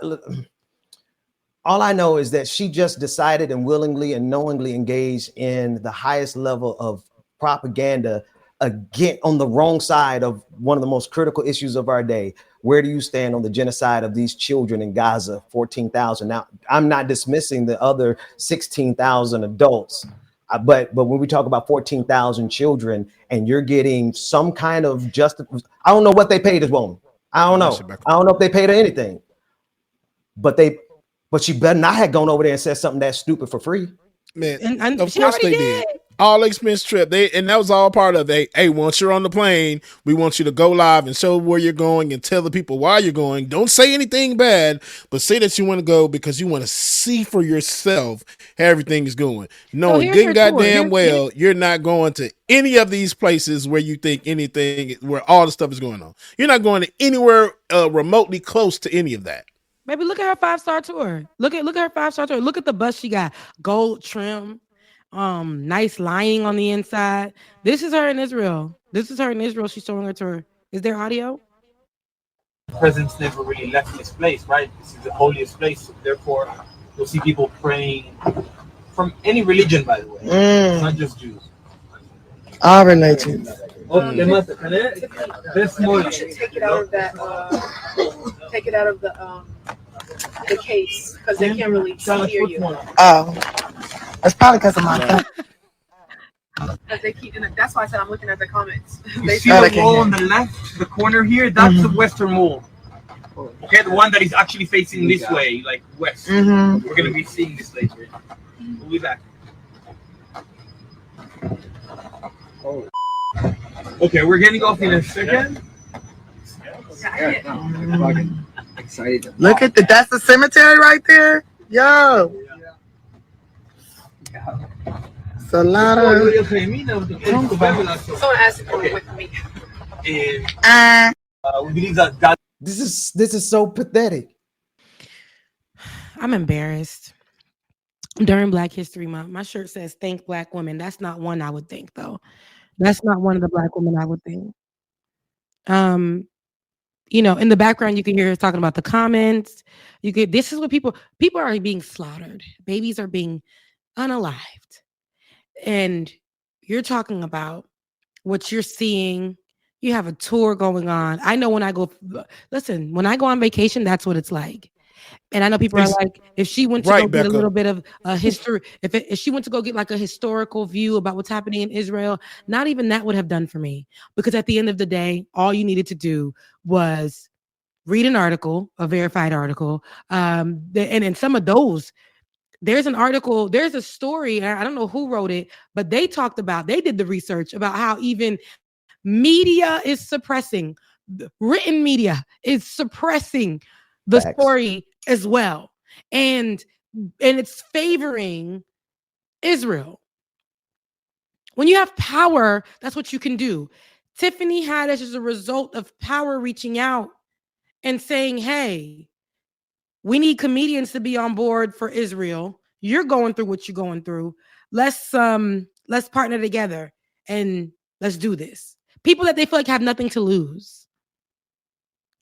All I know is that she just decided and willingly and knowingly engaged in the highest level of propaganda again on the wrong side of one of the most critical issues of our day. Where do you stand on the genocide of these children in Gaza? 14,000. Now, I'm not dismissing the other 16,000 adults. But when we talk about 14,000 children and you're getting some kind of justice, I don't know what they paid this woman. I don't know. I don't know if they paid her anything. But she better not have gone over there and said something that stupid for free. Man, and of course they did. All expense trip. And that was all part of it. Hey, once you're on the plane, we want you to go live and show where you're going and tell the people why you're going. Don't say anything bad, but say that you want to go because you want to see for yourself how everything is going. Knowing good goddamn well you're not going to any of these places where you think where all the stuff is going on. You're not going to anywhere remotely close to any of that. Maybe look at her 5-star tour. Look at her 5-star tour. Look at the bus she got. Gold trim. Nice lining on the inside. This is her in Israel. She's showing her tour. Is there audio? Presence never really left this place, right? This is the holiest place. Therefore, you'll see people praying from any religion, by the way. It's not just Jews. All religions. This morning. You should take it out of that. Take it out of the case because they can't really hear you. Oh, that's probably because of my phone. They keep. That's why I said I'm looking at the comments. You see the wall on the left, the corner here. That's the western wall. Okay, the one that is actually facing this way, like west. We're gonna be seeing this later. We'll be back. Oh. Okay, we're getting off in a second. Excited. Look at that's the cemetery right there. Yo. It's a lot of. Someone asked if you with me. We believe that God. This is so pathetic. I'm embarrassed. During Black History Month, my shirt says "Thank Black Women." That's not one I would think, though. That's not one of the Black women I would think. In the background, you can hear her talking about the comments. This is what people are being slaughtered. Babies are being unalived. And you're talking about what you're seeing. You have a tour going on. I know when I go on vacation, that's what it's like. And I know people are like, if she went to go get a little bit of history, if she went to go get like a historical view about what's happening in Israel, not even that would have done for me. Because at the end of the day, all you needed to do was read an article, a verified article. And in some of those, there's an article, there's a story, I don't know who wrote it, but they did the research about how even media is suppressing, written media is suppressing the story as well. And it's favoring Israel. When you have power, that's what you can do. Tiffany Haddish is a result of power reaching out and saying, hey, we need comedians to be on board for Israel. You're going through what you're going through. Let's partner together and let's do this. People that they feel like have nothing to lose.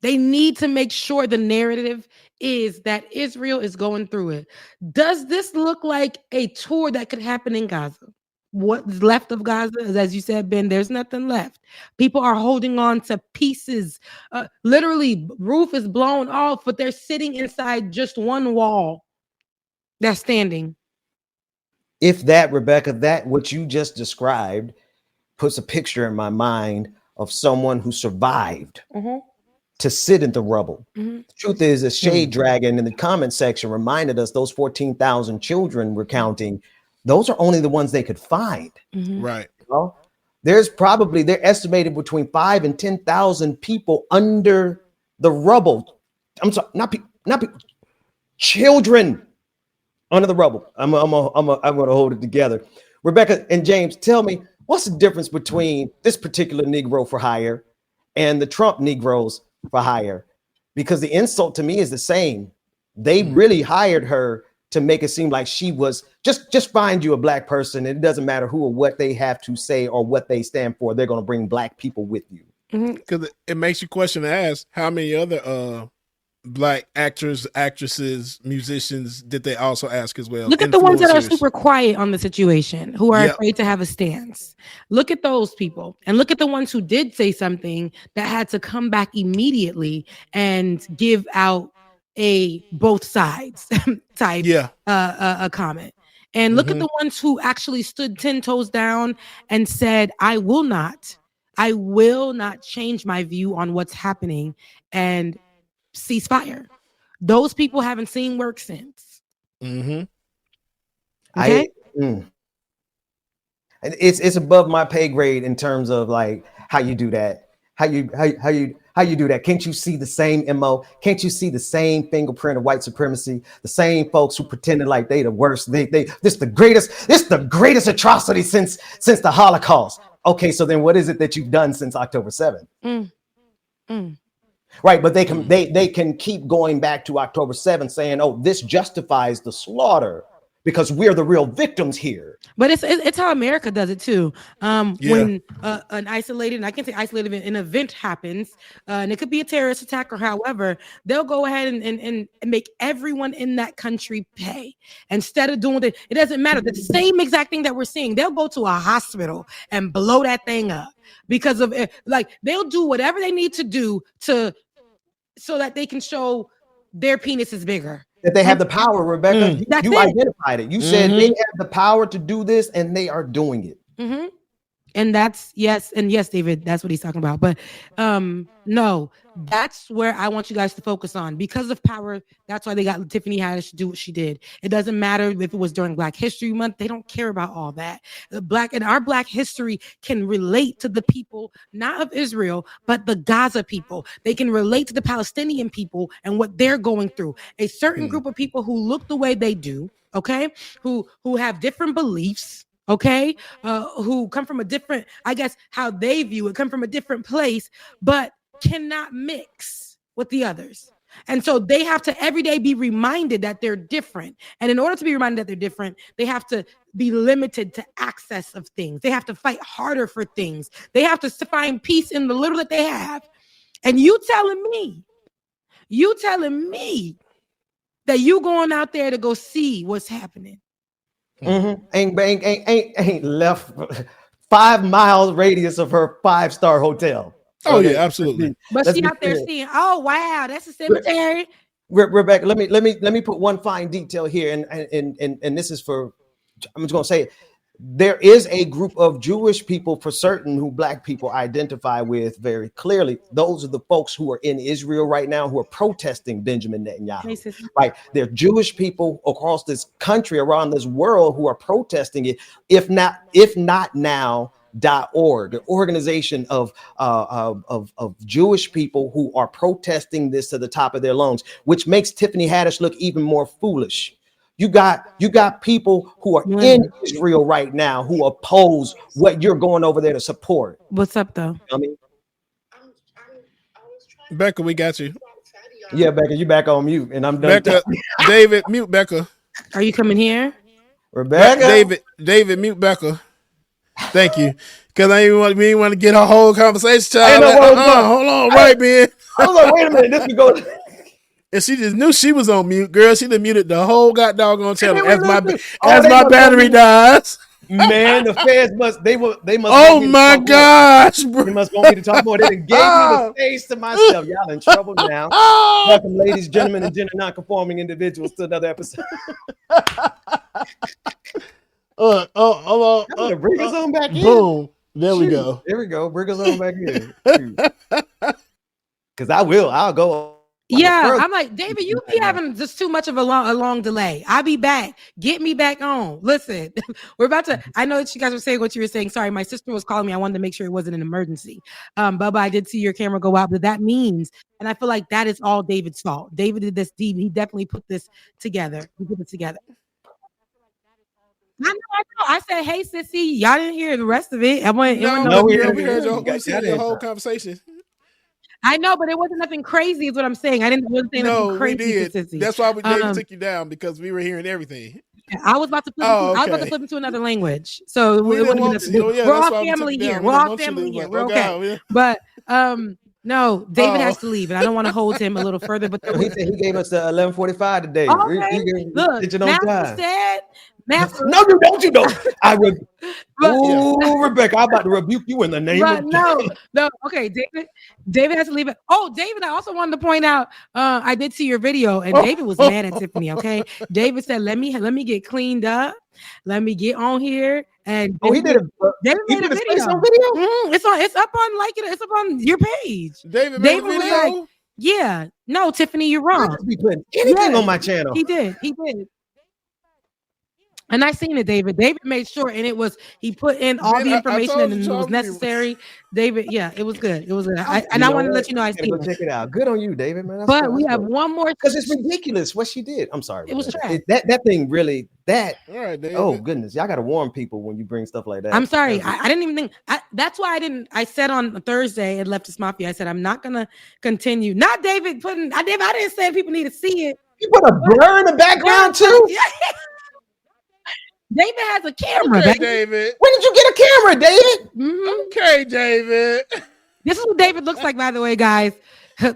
They need to make sure the narrative is that Israel is going through it. Does this look like a tour that could happen in Gaza? what's left of Gaza, as you said, Ben, there's nothing left. People are holding on to pieces. Literally, roof is blown off, but they're sitting inside just one wall that's standing. If that, Rebecca, that what you just described puts a picture in my mind of someone who survived to sit in the rubble. The truth is, a Shade Dragon in the comment section reminded us those 14,000 children we're counting, those are only the ones they could find. Right. Well, they're estimated between 5,000 and 10,000 people under the rubble. I'm sorry, not people, children under the rubble. I'm gonna hold it together. Rebecca and James, tell me, what's the difference between this particular Negro for hire and the Trump Negroes for hire? Because the insult to me is the same. They really hired her to make it seem like she was just find you a black person. And it doesn't matter who or what they have to say or what they stand for. They're going to bring black people with you. Because it makes you question and ask how many other black actors, actresses, musicians did they also ask as well? Look at the ones that are super quiet on the situation, who are afraid to have a stance. Look at those people, and look at the ones who did say something that had to come back immediately and give out a both sides type a comment. And look at the ones who actually stood 10 toes down and said, I will not change my view on what's happening and ceasefire. Those people haven't seen work since. Okay? It's above my pay grade in terms of like how you do that. How you do that? Can't you see the same MO? Can't you see the same fingerprint of white supremacy? The same folks who pretended like they the worst. This the greatest atrocity since the Holocaust. Okay, so then what is it that you've done since October 7th? Right, but they can keep going back to October 7th saying, oh, this justifies the slaughter because we're the real victims here. But it's how America does it too. When an isolated, and I can say isolated, an event happens, and it could be a terrorist attack or however, they'll go ahead and make everyone in that country pay instead of doing it. It doesn't matter. The same exact thing that we're seeing. They'll go to a hospital and blow that thing up because of it. Like they'll do whatever they need to do so that they can show their penis is bigger. That they have the power, Rebecca. You identified it. You said they have the power to do this, and they are doing it. And that's yes, David, that's what he's talking about. But no, that's where I want you guys to focus on. Because of power, that's why they got Tiffany Haddish to do what she did. It doesn't matter if it was during Black History Month. They don't care about all that. Our Black history can relate to the people, not of Israel, but the Gaza people. They can relate to the Palestinian people and what they're going through. A certain group of people who look the way they do, okay, who have different beliefs, okay, who come from a different, I guess, how they view it, come from a different place, but cannot mix with the others. And so they have to every day be reminded that they're different. And in order to be reminded that they're different, they have to be limited to access of things. They have to fight harder for things. They have to find peace in the little that they have. And you telling me that you going out there to go see what's happening. Ain't left 5 mile radius of her 5-star hotel. Oh yeah, absolutely. But she out there seeing, oh wow, that's a cemetery. Rebecca, let me put one fine detail here, and this is for, I'm just gonna say it. There is a group of Jewish people for certain who Black people identify with very clearly. Those are the folks who are in Israel right now who are protesting Benjamin Netanyahu. Right? They're Jewish people across this country, around this world, who are protesting it. If not now.org, the organization of Jewish people who are protesting this to the top of their lungs, which makes Tiffany Haddish look even more foolish. You got people who are in Israel right now who oppose what you're going over there to support. What's up, though? I mean, Becca, we got you. Yeah, Becca, you back on mute, and I'm done. Becca, David, mute Becca. Are you coming here, Rebecca? David, mute Becca. Thank you, because we didn't want to get our whole conversation. Hold on, right, man. Hold on, wait a minute. This could go. And she just knew she was on mute, girl. She done muted the whole doggone channel as my battery dies. Man, the feds must. They must. Oh my gosh, bro. They must want me to talk more. They done gave me the space to myself. Y'all in trouble now. Welcome, ladies, gentlemen, and gender non-conforming individuals to another episode. Bring us on back in. Boom. There we go. There we go. Bring us on back in. Because I'll go. Yeah, I'm like, David, you be having just too much of a long delay. I'll be back. Get me back on. Listen, we're about to. I know that you guys were saying what you were saying. Sorry, my sister was calling me. I wanted to make sure it wasn't an emergency. Bubba, I did see your camera go out, but that means, and I feel like that is all David's fault. David did this. He definitely put this together. He put it together. I know. I said, "Hey, sissy." Y'all didn't hear the rest of it. We heard your whole conversation. I know, but it wasn't nothing crazy, is what I'm saying. I wasn't saying nothing crazy. We did. That's why David took you down, because we were hearing everything. I was about to flip. I was about to flip into another language. So we're all family here. We're all family here. We're okay. But no, David has to leave, and I don't want to hold him a little further. But he said he gave us the 11:45 today. Okay. Look, Master said. No, you don't. I would. Rebecca, I'm about to rebuke you in the name of no. Okay, David has to leave it. Oh, David, I also wanted to point out. I did see your video, and David was mad at Tiffany. Okay, David said, "Let me get cleaned up. Let me get on here." And he did a video. It's up on it's up on your page. David made a video. Was like, "Yeah, no, Tiffany, you're wrong. I just be putting anything on my channel." He did. And I seen it, David. David made sure, and he put in all the information and it was necessary. David, yeah, it was good. It was good. I wanted to let you know I seen it. Check it out. Good on you, David, man. But we have one more, because it's ridiculous what she did. I'm sorry. It was trash. That thing really. All right, David. Oh goodness, y'all got to warn people when you bring stuff like that. I'm sorry. I didn't even think. That's why I didn't. I said on Thursday at Leftist Mafia, I said I'm not gonna continue. Not David putting. I didn't say people need to see it. You put a blur in the background too. David has a camera. Okay, David. When did you get a camera, David? Mm-hmm. Okay, David. This is what David looks like, by the way, guys.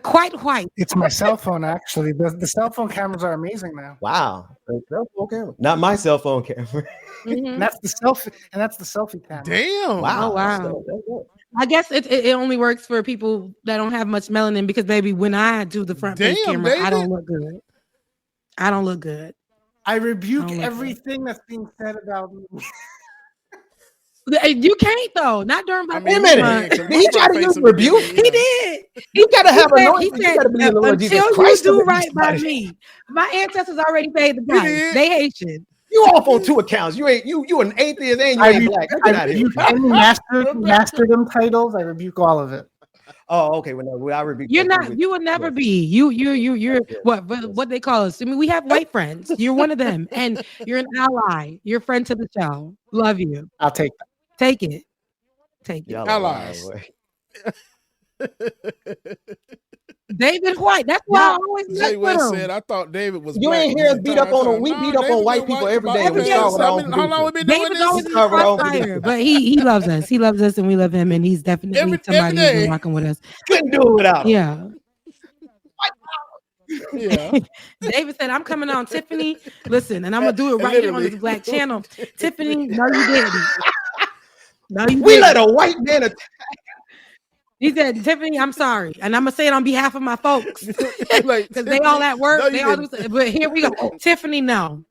Quite white. It's my cell phone, actually. The cell phone cameras are amazing now. Wow, cell phone camera. Not my cell phone camera. Mm-hmm. And that's the selfie camera. Damn. Wow. Oh, wow. I guess it only works for people that don't have much melanin, because baby, when I do the front face camera, David. I don't look good. I rebuke everything that's being said about me. You can't though. Not during my. Wait a minute. Did he try to use rebuke? He did. You gotta have a noise. Until you do right by me. My ancestors already paid the price. They Haitian. You off on two accounts. You an atheist and you ain't black. I rebuke any masterdom titles. I rebuke all of it. Oh, okay. Well, I rebuke. You're not. You will never be. You're what they call us. I mean, we have white friends. You're one of them, and you're an ally. You're a friend to the show. Love you. I'll take that. Take it. Take it. Allies. David White. That's why I always Jay West said, I thought David was. You ain't hear us beat up on. We beat up on white people every day. How long we been doing this? David's always but he loves us. He loves us, and we love him, and he's definitely somebody who's been rocking with us. Couldn't do it without him. Yeah. Yeah. David said, I'm coming on, Tiffany. Listen, and I'm gonna do it right here on this black channel. Tiffany, no, you didn't. No, you we didn't. Let a white man attack. He said, Tiffany, I'm sorry. And I'm gonna say it on behalf of my folks. Because they all at work. No, they all do, but here we go. Tiffany, no.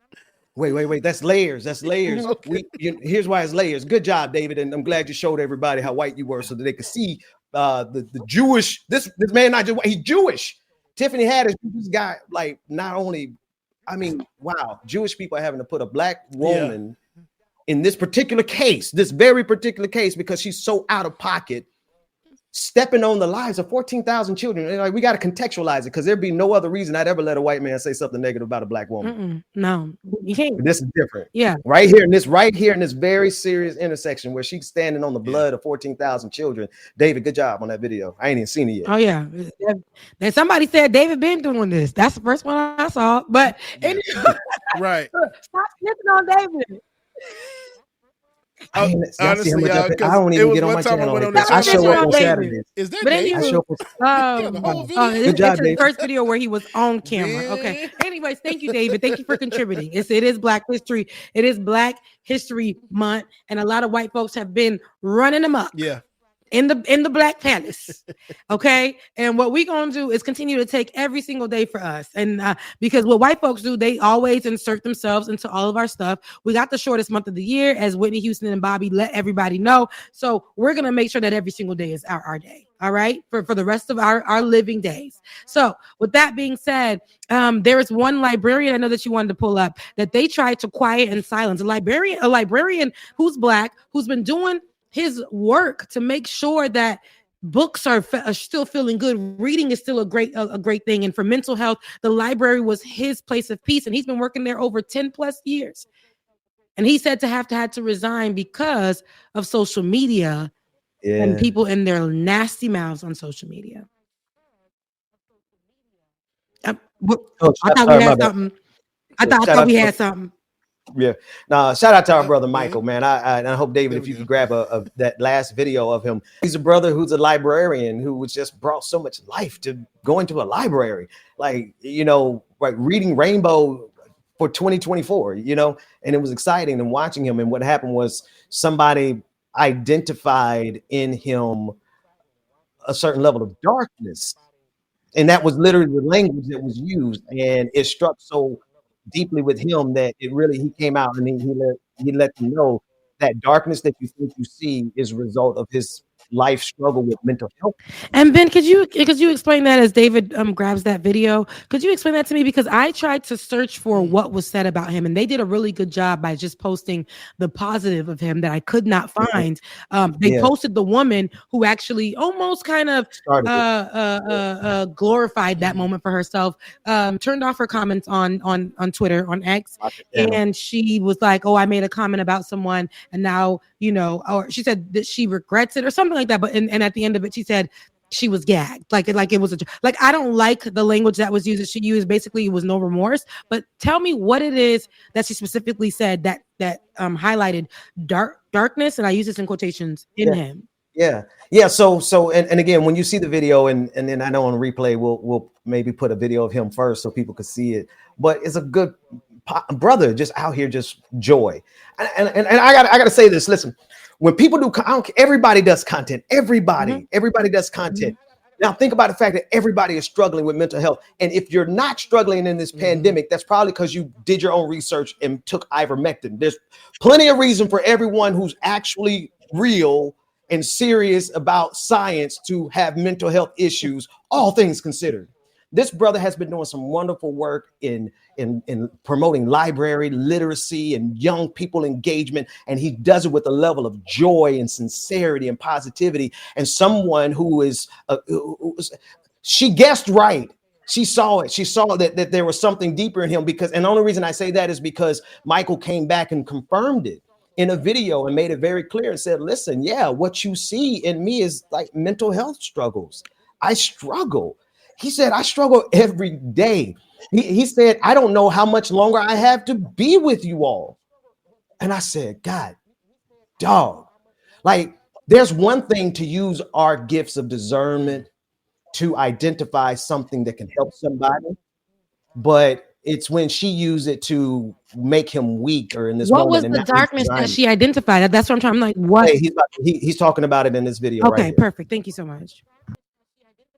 Wait. That's layers. Okay. Here's why it's layers. Good job, David. And I'm glad you showed everybody how white you were so that they could see the Jewish. This man not just he's Jewish. Tiffany Haddish, this guy, like, not only, I mean, wow, Jewish people are having to put a black woman in this particular case, this very particular case, because she's so out of pocket, stepping on the lives of 14,000 children. And like, we got to contextualize it, because there'd be no other reason I'd ever let a white man say something negative about a black woman. No, you can't. This is different. Yeah. Right here in this very serious intersection where she's standing on the blood of 14,000 children. David, good job on that video. I ain't even seen it yet. Oh yeah. Then somebody said David been doing this. That's the first one I saw. But right. Stop sniffing on David. Honestly, y'all, I because don't it even was get on one my time I channel went like on the that. I channel. show up I'm on like, Saturdays. is that But Dave? I show up on Good job, it's his Dave. first video where he was on camera. Okay. Anyways, thank you, David. Thank you for contributing. It is Black History. It is Black History Month, and a lot of white folks have been running amok. Yeah. In the Black Palace, okay, and what we're gonna do is continue to take every single day for us, and because what white folks do, they always insert themselves into all of our stuff. We got the shortest month of the year, as Whitney Houston and Bobby let everybody know. So we're gonna make sure that every single day is our day. All right, for the rest of our living days. So with that being said, there is one librarian I know that you wanted to pull up that they tried to quiet and silence. A librarian who's Black, who's been doing his work to make sure that books are still feeling good. Reading is still a great thing. And for mental health, the library was his place of peace. And he's been working there over 10 plus years. And he said had to resign because of social media and people in their nasty mouths on social media. I thought we had something. I thought we had something. Yeah. Now, shout out to our brother Michael, man. I hope, David, if you could grab that last video of him. He's a brother who's a librarian who was just brought so much life to going to a library, like reading Rainbow for 2024, and it was exciting. And watching him, and what happened was somebody identified in him a certain level of darkness, and that was literally the language that was used, and it struck so deeply with him that he came out and he let them know that darkness that you think you see is a result of his life struggle with mental health. And Ben, could you explain that as David grabs that video? Could you explain that to me? Because I tried to search for what was said about him, and they did a really good job by just posting the positive of him that I could not find. They posted the woman who actually almost kind of glorified that moment for herself, turned off her comments on Twitter, on X, and she was like, "Oh, I made a comment about someone, and now or she said that she regrets it or something like that." But and at the end of it, she said she was gagged, like it was I don't like the language that was used. That she used basically it was no remorse. But tell me what it is that she specifically said that highlighted darkness, and I use this in quotations in him. Yeah. So and again, when you see the video, and then I know on replay we'll maybe put a video of him first so people could see it. But it's a good brother, just out here, just joy. And I gotta say this. Listen, when people do, everybody does content. Everybody does content. Now think about the fact that everybody is struggling with mental health. And if you're not struggling in this pandemic, that's probably because you did your own research and took ivermectin. There's plenty of reason for everyone who's actually real and serious about science to have mental health issues, all things considered. This brother has been doing some wonderful work in promoting library literacy and young people engagement, and he does it with a level of joy and sincerity and positivity. And someone who is, she guessed right. She saw it. She saw that there was something deeper in him, and the only reason I say that is because Michael came back and confirmed it in a video and made it very clear and said, listen, what you see in me is like mental health struggles. I struggle. He said, I struggle every day. He said, I don't know how much longer I have to be with you all. And I said, God, dog, like there's one thing to use our gifts of discernment to identify something that can help somebody, but it's when she used it to make him weak or in this moment. What was the darkness that she identified? That's what I'm trying. I'm like, what? Hey, he's talking about it in this video. Okay, right perfect. Thank you so much.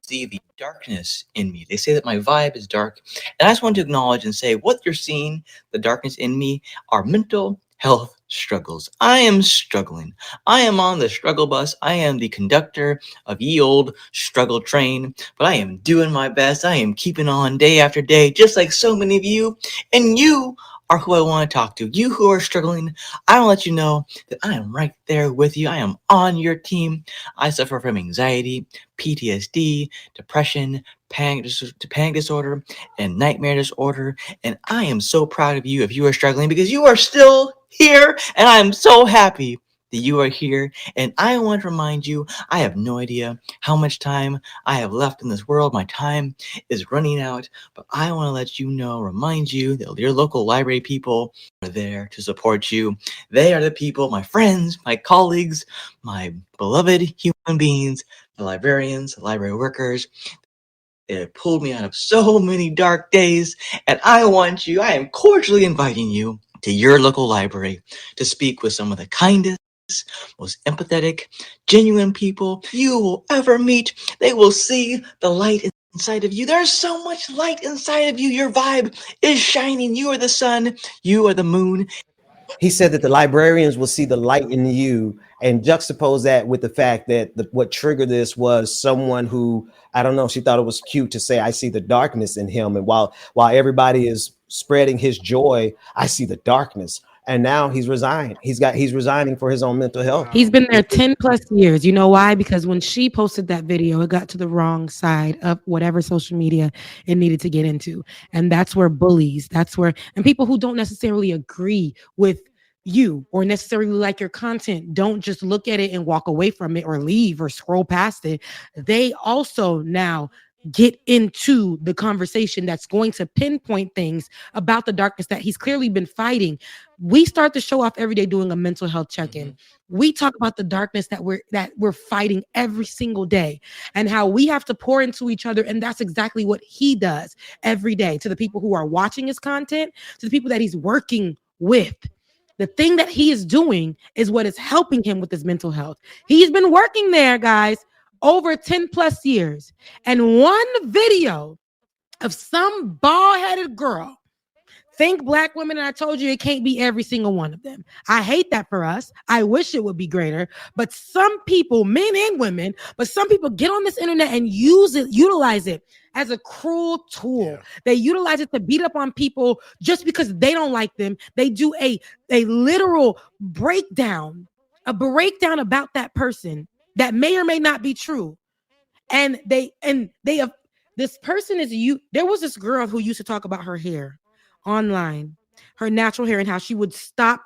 See the darkness in me. They say that my vibe is dark. And I just want to acknowledge and say what you're seeing, the darkness in me, are mental health struggles. I am struggling. I am on the struggle bus. I am the conductor of ye old struggle train, but I am doing my best. I am keeping on day after day, just like so many of you. And you are who I want to talk to. You who are struggling, I want to let you know that I am right there with you. I am on your team. I suffer from anxiety, PTSD, depression, panic disorder, and nightmare disorder. And I am so proud of you if you are struggling, because you are still here, and I am so happy that you are here. And I want to remind you, I have no idea how much time I have left in this world. My time is running out, but I want to let you know, remind you that your local library people are there to support you. They are the people, my friends, my colleagues, my beloved human beings, the librarians, the library workers. It pulled me out of so many dark days, and I am cordially inviting you to your local library to speak with some of the kindest, most empathetic, genuine people you will ever meet. They will see the light inside of you. There's so much light inside of you. Your vibe is shining. You are the sun. You are the moon. He said that the librarians will see the light in you, and juxtapose that with the fact that what triggered this was someone who, I don't know, she thought it was cute to say, I see the darkness in him. And while everybody is spreading his joy, I see the darkness. And now he's resigned. He's resigning for his own mental health. He's been there 10 plus years. You know why? Because when she posted that video, it got to the wrong side of whatever social media it needed to get into. And that's where bullies, and people who don't necessarily agree with you or necessarily like your content, don't just look at it and walk away from it or leave or scroll past it. They also now get into the conversation that's going to pinpoint things about the darkness that he's clearly been fighting. We start the show off every day doing a mental health check-in. We talk about the darkness that we're fighting every single day, and how we have to pour into each other. And that's exactly what he does every day to the people who are watching his content, to the people that he's working with. The thing that he is doing is what is helping him with his mental health. He's been working there, guys, over 10 plus years. And one video of some bald-headed girl, think black women, and I told you it can't be every single one of them. I hate that for us. I wish it would be greater. But some people, men and women, but some people get on this internet and utilize it as a cruel tool. Yeah. They utilize it to beat up on people just because they don't like them. They do a literal breakdown about that person that may or may not be true. And they have, this person is you. There was this girl who used to talk about her hair online, her natural hair, and how she would stop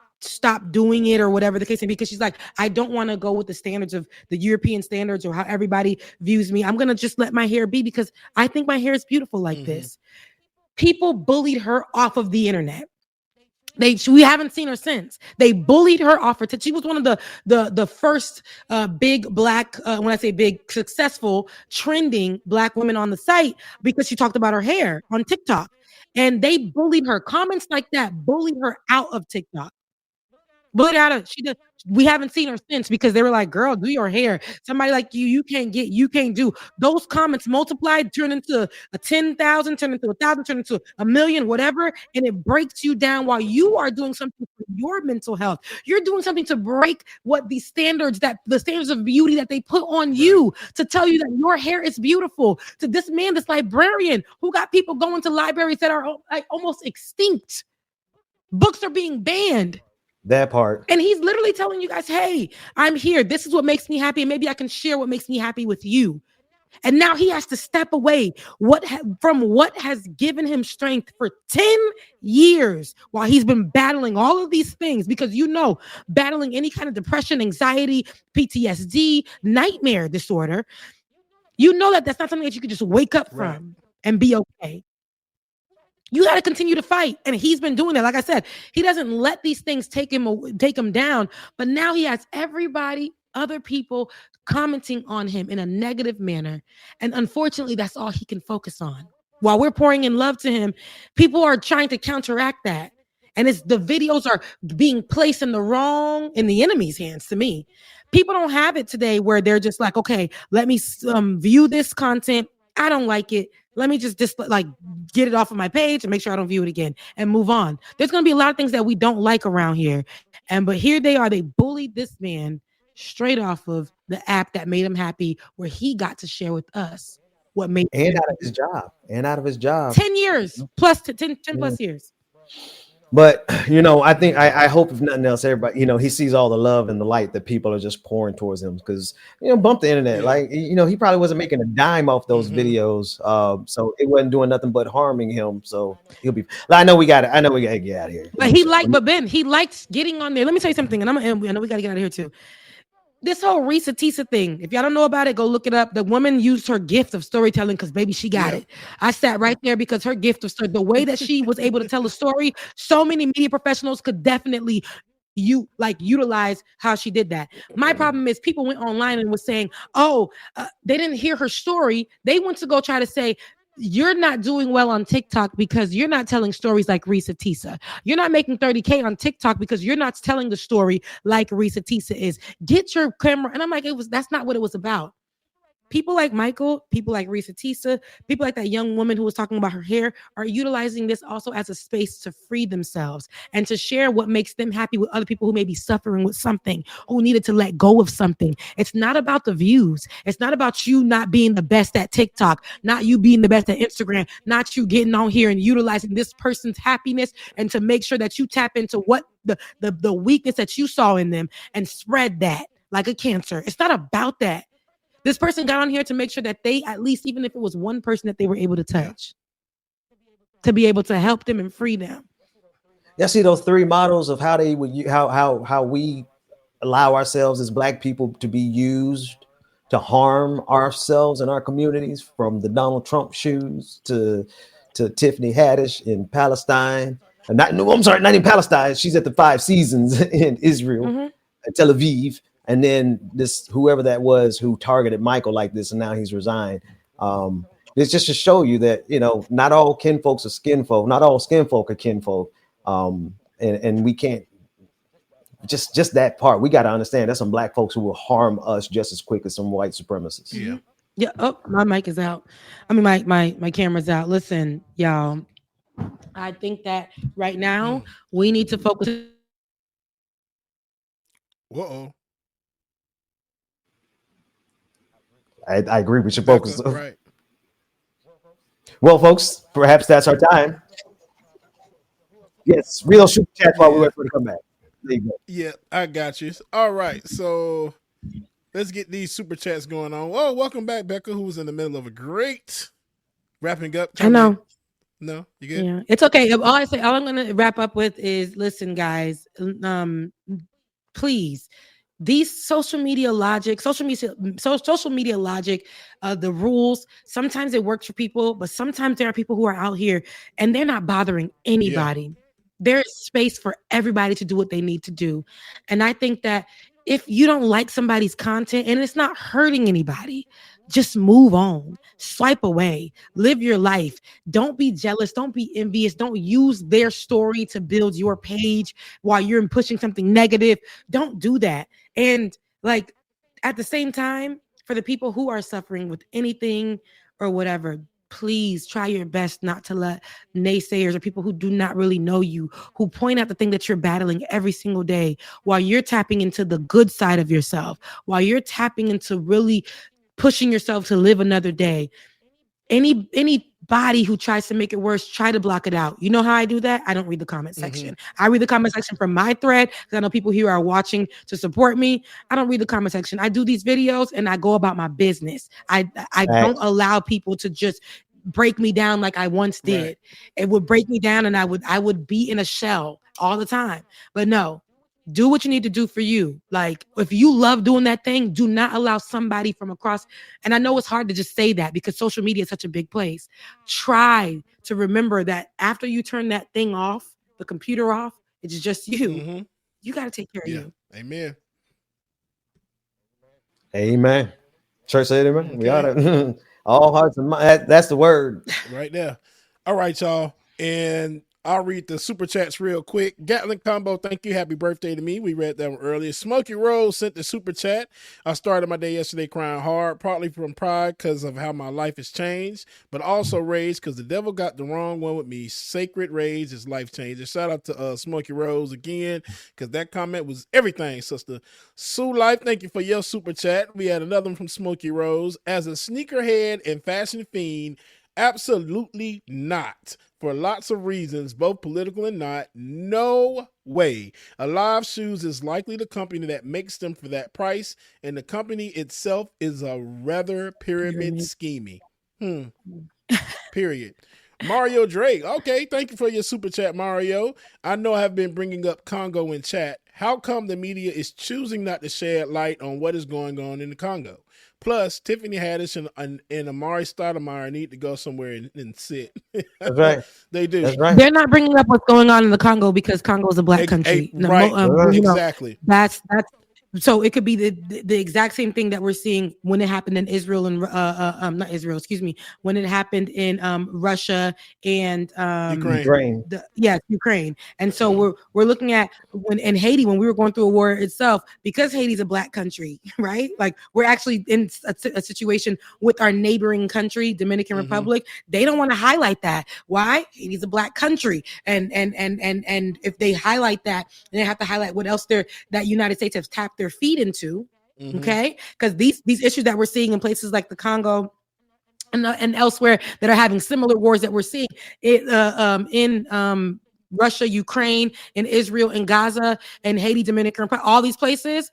doing it or whatever the case may be, because she's like, I don't want to go with the standards of the European standards or how everybody views me. I'm going to just let my hair be because I think my hair is beautiful like this. People bullied her off of the internet. We haven't seen her since. They bullied her off her. She was one of the first big black, when I say big, successful, trending black women on the site, because she talked about her hair on TikTok. And they bullied her. Comments like that bullied her out of TikTok. Bullied out of, we haven't seen her since, because they were like, girl, do your hair. Somebody like you can't do. Those comments multiplied, turn into a 10,000, turn into 1,000, turn into 1,000,000, whatever. And it breaks you down while you are doing something for your mental health. You're doing something to break the standards of beauty that they put on you, to tell you that your hair is beautiful. To this man, this librarian who got people going to libraries that are like almost extinct. Books are being banned. That part. And he's literally telling you guys, hey, I'm here. This is what makes me happy. And maybe I can share what makes me happy with you. And now he has to step away from what has given him strength for 10 years while he's been battling all of these things. Because, battling any kind of depression, anxiety, PTSD, nightmare disorder, that's not something that you can just wake up from and be okay. You got to continue to fight. And he's been doing that. Like I said, he doesn't let these things take him down. But now he has other people commenting on him in a negative manner. And unfortunately, that's all he can focus on. While we're pouring in love to him, people are trying to counteract that. And the videos are being placed in the enemy's hands, to me. People don't have it today where they're just like, okay, let me view this content. I don't like it. Let me just get it off of my page and make sure I don't view it again and move on. There's going to be a lot of things that we don't like around here. But here they are. They bullied this man straight off of the app that made him happy, where he got to share with us what made him out of his job. 10 years plus 10 plus years. But I think I hope if nothing else, everybody, he sees all the love and the light that people are just pouring towards him because bump the internet. Like he probably wasn't making a dime off those videos, so it wasn't doing nothing but harming him. So he'll be. I know we got to get out of here. But Ben, he likes getting on there. Let me tell you something, and I know we got to get out of here too. This whole Risa Tisa thing, if y'all don't know about it, go look it up. The woman used her gift of storytelling because baby, she got it. I sat right there because her gift of story, the way that she was able to tell a story, so many media professionals could definitely utilize how she did that. My problem is people went online and was saying, they didn't hear her story. They went to go try to say, you're not doing well on TikTok because you're not telling stories like Risa Tisa. You're not making 30K on TikTok because you're not telling the story like Risa Tisa is. Get your camera. And I'm like, that's not what it was about. People like Michael, people like Risa Tisa, people like that young woman who was talking about her hair are utilizing this also as a space to free themselves and to share what makes them happy with other people who may be suffering with something, who needed to let go of something. It's not about the views. It's not about you not being the best at TikTok, not you being the best at Instagram, not you getting on here and utilizing this person's happiness and to make sure that you tap into what the weakness that you saw in them and spread that like a cancer. It's not about that. This person got on here to make sure that they, at least, even if it was one person that they were able to touch, to be able to help them and free them. Y'all see those three models of how they would how we allow ourselves as Black people to be used to harm ourselves and our communities, from the Donald Trump shoes to Tiffany Haddish in Palestine. Not in Palestine. She's at the 5 Seasons in Israel, Tel Aviv. And then this, whoever that was who targeted Michael like this, and now he's resigned. It's just to show you that, not all kinfolks are skinfolk. Not all skinfolk are kinfolk. And we can't, just that part. We got to understand there's some Black folks who will harm us just as quick as some white supremacists. Yeah. Yeah. Oh, my mic is out. I mean, my camera's out. Listen, y'all, I think that right now we need to focus. Uh-oh. I agree. We should focus. Right. Well, folks, perhaps that's our time. Yes, real super chat while we wait for it to come back. There you go. Yeah, I got you. All right, so let's get these super chats going on. Oh, welcome back, Becca, who was in the middle of a great wrapping up. I know. No, you good? Yeah, it's okay. All I'm going to wrap up with is, listen, guys, please. These social media logic, the rules, sometimes it works for people, but sometimes there are people who are out here and they're not bothering anybody. Yeah. There's space for everybody to do what they need to do. And I think that if you don't like somebody's content and it's not hurting anybody, just move on, swipe away, live your life. Don't be jealous. Don't be envious. Don't use their story to build your page while you're pushing something negative. Don't do that. And at the same time, for the people who are suffering with anything or whatever, please try your best not to let naysayers or people who do not really know you, who point out the thing that you're battling every single day, while you're tapping into the good side of yourself, while you're tapping into really pushing yourself to live another day. Anybody who tries to make it worse, try to block it out. You know how I do that? I don't read the comment section. I read the comment section from my thread because I know people here are watching to support me. I don't read the comment section. I do these videos and I go about my business. I don't allow people to just break me down like I once did. Right. It would break me down and I would be in a shell all the time. But no. Do what you need to do for you. Like, if you love doing that thing, do not allow somebody from across. And I know it's hard to just say that because social media is such a big place. Try to remember that after you turn that thing off, the computer off, it's just you. You got to take care of you. Amen. Amen. Church said amen. Okay. We ought to all hearts and minds. That's the word. Right there. All right, y'all. And I'll read the super chats real quick. Gatlin Combo, thank you. Happy birthday to me. We read that one earlier. Smokey Rose sent the super chat. I started my day yesterday crying hard, partly from pride because of how my life has changed, but also rage because the devil got the wrong one with me. Sacred rage is life changing. Shout out to Smokey Rose again, because that comment was everything, sister. Sue Life, thank you for your super chat. We had another one from Smokey Rose. As a sneakerhead and fashion fiend, Absolutely not. For lots of reasons, both political and not. No way. Alive Shoes is likely the company that makes them for that price, and the company itself is a rather pyramid scheming. Period. Mario Drake. Okay, thank you for your super chat, Mario. I know I have been bringing up Congo in chat. How come the media is choosing not to shed light on what is going on in the Congo? Plus, Tiffany Haddish and Amari Stoudemire need to go somewhere and sit. That's right. They do. That's right. They're not bringing up what's going on in the Congo because Congo is a black country. Right. Exactly. That's so it could be the exact same thing that we're seeing when it happened in Israel and not Israel, excuse me, when it happened in Russia and Ukraine. Ukraine. And so we're looking at when in Haiti, when we were going through a war itself, because Haiti's a black country, right? Like we're actually in a situation with our neighboring country, Dominican Republic. They don't want to highlight that. Why? Haiti's a black country, and if they highlight that, then they have to highlight what else that United States has tapped their feet into. Okay, because these issues that we're seeing in places like the Congo and elsewhere that are having similar wars that we're seeing in Russia, Ukraine, and Israel, and Gaza, and Haiti, Dominican Republic, all these places,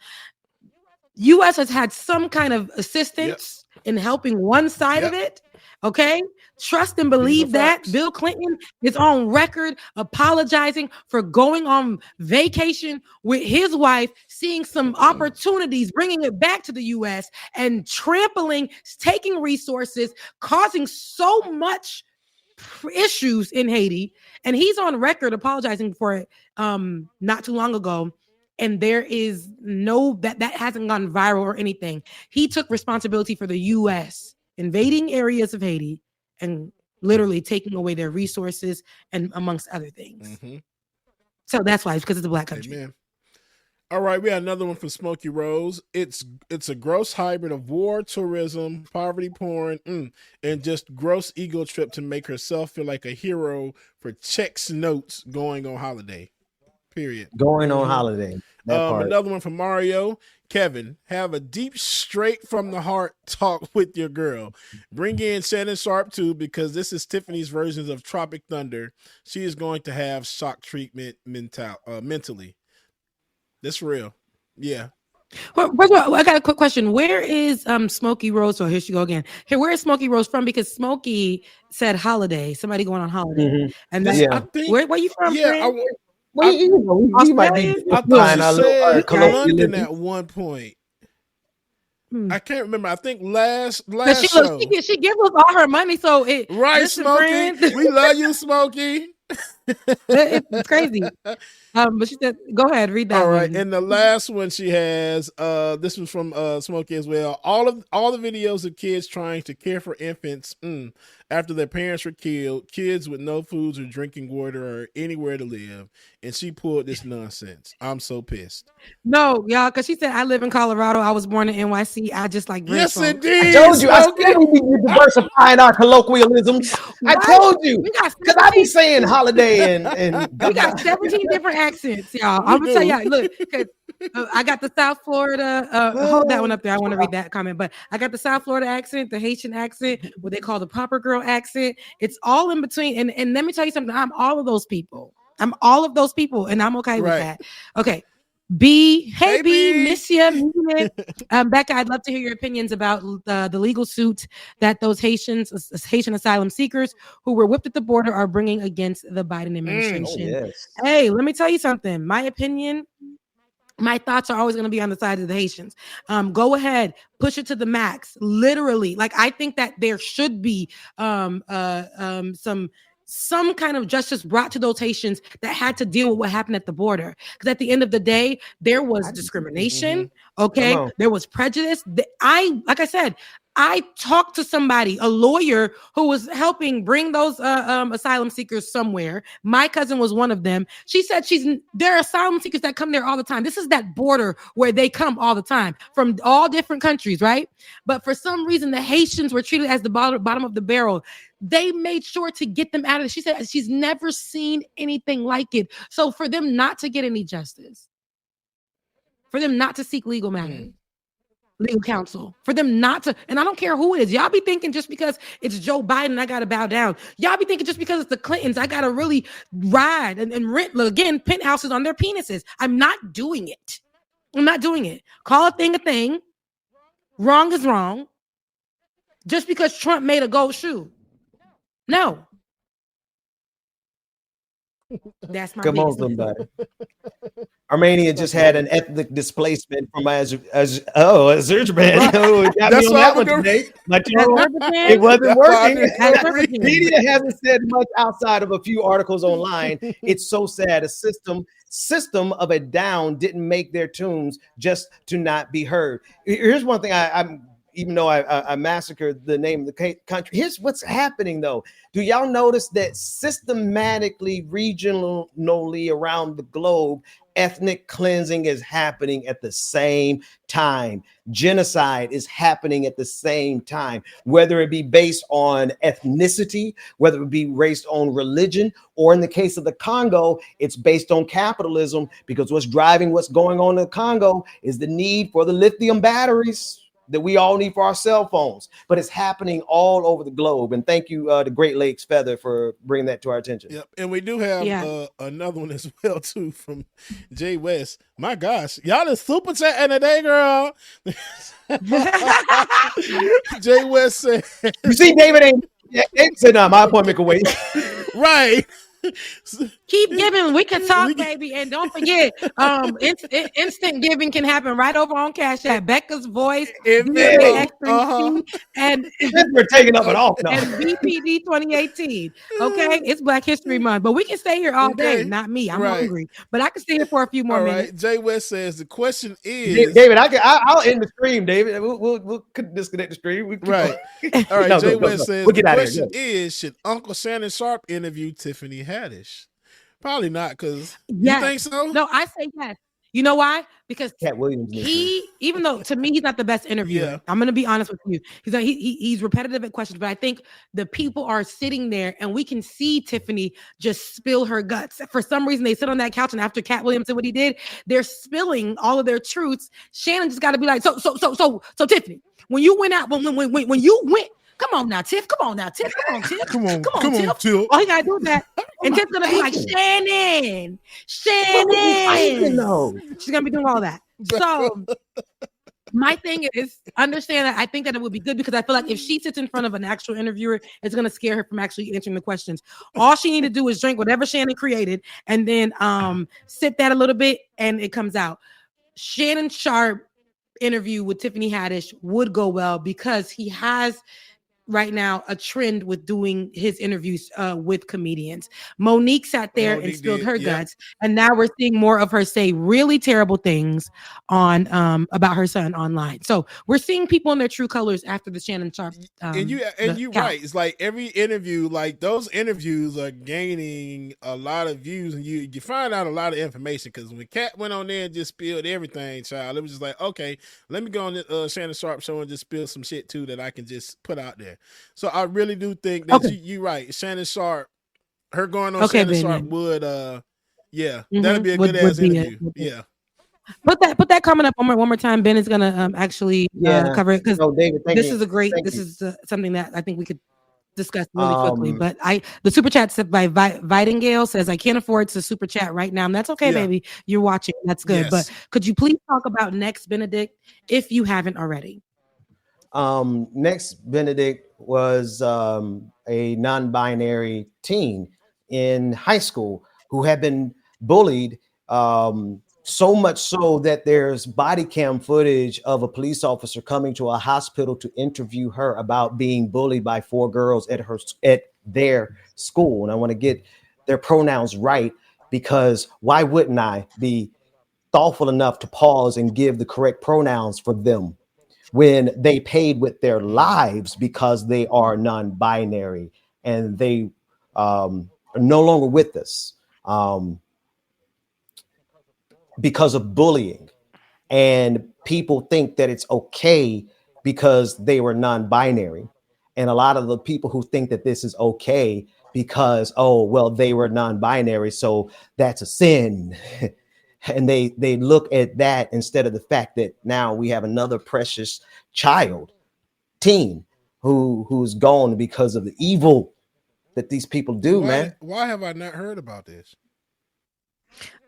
U.S. has had some kind of assistance in helping one side of it. Okay, trust and believe that Bill Clinton is on record apologizing for going on vacation with his wife, seeing some opportunities, bringing it back to the U.S. and trampling, taking resources, causing so much issues in Haiti. And he's on record apologizing for it not too long ago. And there is that hasn't gone viral or anything. He took responsibility for the U.S. invading areas of Haiti and literally taking away their resources and amongst other things. So that's why, it's because it's a black country. Amen. All right, we have another one from Smokey Rose. It's a gross hybrid of war, tourism, poverty porn, and just gross ego trip to make herself feel like a hero for checks notes going on holiday. Period. Going on holiday. Another one from Mario. Kevin, have a deep, straight from the heart talk with your girl. Bring in Shannon Sharp too, because this is Tiffany's versions of Tropic Thunder. She is going to have shock treatment mentally. That's real. Yeah. Well, first of all, I got a quick question. Where is Smokey Rose? Oh, here she go again. Where is Smokey Rose from? Because Smokey said holiday. Somebody going on holiday. And that's, where you from? Yeah, he might be. I thought she said London at one point. I can't remember. I think last show. She gives us all her money, so right, Smokey. We love you, Smokey. It's crazy. But she said, go ahead, read that. All right, and the last one she has, this was from Smokey as well. All the videos of kids trying to care for infants after their parents were killed, kids with no foods or drinking water or anywhere to live, and she pulled this nonsense. I'm so pissed. No, y'all, because she said, I live in Colorado. I was born in NYC. I just like yes, folks. indeed. I told you. I said we be diversifying our colloquialisms. I told you because I be saying holiday and we got 17 different accents, y'all. I'm gonna tell y'all. Look, I got the South Florida. Hold that one up there. I want to read that comment, but I got the South Florida accent, the Haitian accent, what they call the proper girl accent. It's all in between. And let me tell you something. I'm all of those people. And I'm okay with that. Okay. B, hey B, miss you. Becca, I'd love to hear your opinions about the legal suit that those Haitian asylum seekers who were whipped at the border are bringing against the Biden administration. Hey, let me tell you something. My opinion, my thoughts are always going to be on the side of the Haitians. Go ahead, push it to the max. Literally, like I think that there should be some kind of justice brought to those Haitians that had to deal with what happened at the border. Because at the end of the day, there was discrimination. Okay, there was prejudice. Like I said, I talked to somebody, a lawyer who was helping bring those asylum seekers somewhere. My cousin was one of them. She said there are asylum seekers that come there all the time. This is that border where they come all the time from all different countries, right? But for some reason, the Haitians were treated as the bottom of the barrel. They made sure to get them out of it. She said she's never seen anything like it. So for them not to get any justice, for them not to seek legal matters, legal counsel for them not to, and I don't care who it is. Y'all be thinking just because it's Joe Biden, I gotta bow down. Y'all be thinking just because it's the Clintons, I gotta really ride and rent again penthouses on their penises. I'm not doing it. I'm not doing it. Call a thing. Wrong is wrong. Just because Trump made a gold shoe. No. That's my Come on, somebody. Armenia just had an ethnic displacement from Azerbaijan. Oh, got me on that one today. It wasn't working. Media hasn't said much outside of a few articles online. It's so sad. A system of a down didn't make their tunes just to not be heard. Here's one thing I'm even though I massacred the name of the country. Here's what's happening, though. Do y'all notice that systematically, regionally around the globe, ethnic cleansing is happening at the same time? Genocide is happening at the same time, whether it be based on ethnicity, whether it be based on religion, or in the case of the Congo, it's based on capitalism, because what's driving what's going on in the Congo is the need for the lithium batteries that we all need for our cell phones. But it's happening all over the globe. And thank you, the Great Lakes Feather, for bringing that to our attention. Yep. And we do have another one as well, too, from Jay West. My gosh, y'all is super chatting today, girl. Jay West said, you see, David said, no, my appointment can wait. Right. Keep giving. We can talk, baby, and don't forget, instant giving can happen right over on Cash App. Becca's Voice, and we're taking up an off now. And BPD 2018. Okay, it's Black History Month, but we can stay here all day. Not me. I'm hungry, but I can stay here for a few more minutes. Jay West says the question is, David, I'll end the stream. David, we'll disconnect the stream. Right. All right. Jay West says the question is, should Uncle Shannon Sharp interview Tiffany Haddish? Probably not, because you think so? No, I say yes. You know why? Because Cat Williams, even though to me he's not the best interviewer, I'm gonna be honest with you. He's repetitive at questions, but I think the people are sitting there and we can see Tiffany just spill her guts. For some reason, they sit on that couch, and after Cat Williams did what he did, they're spilling all of their truths. Shannon just got to be like, so Tiffany, when you went out, when you went. Come on now, Tiff. Come on, Tiff. Come on, Tiff. All you gotta do is that. And Tiff's gonna be like, Shannon. She's gonna be doing all that. So my thing is, understand that I think that it would be good, because I feel like if she sits in front of an actual interviewer, it's gonna scare her from actually answering the questions. All she need to do is drink whatever Shannon created and then sip that a little bit and it comes out. Shannon Sharp interview with Tiffany Haddish would go well, because he has right now a trend with doing his interviews with comedians. Monique sat there and spilled her guts, and now we're seeing more of her say really terrible things on about her son online. So we're seeing people in their true colors after the Shannon Sharp. And you're right. It's like every interview, like those interviews are gaining a lot of views, and you find out a lot of information. Because when Kat went on there and just spilled everything, child, it was just like, okay, let me go on the Shannon Sharp show and just spill some shit too that I can just put out there. So I really do think that you're right. Shannon Sharp, her going on Shannon Sharp would, that'd be a good ass interview. Put that comment up one more time. Ben is gonna actually cover it, because this is a great. This is something that I think we could discuss really quickly. But the super chat by Vitingale says, I can't afford to super chat right now. And that's okay, baby. You're watching. That's good. Yes. But could you please talk about Next Benedict if you haven't already? Next Benedict was a non-binary teen in high school who had been bullied, so much so that there's body cam footage of a police officer coming to a hospital to interview her about being bullied by 4 girls at their school. And I want to get their pronouns right, because why wouldn't I be thoughtful enough to pause and give the correct pronouns for them when they paid with their lives because they are non-binary and they are no longer with us because of bullying. And people think that it's okay because they were non-binary. And a lot of the people who think that this is okay because, they were non-binary, so that's a sin. and they look at that instead of the fact that now we have another precious child, teen, who's gone because of the evil that these people do. Man, why have I not heard about this?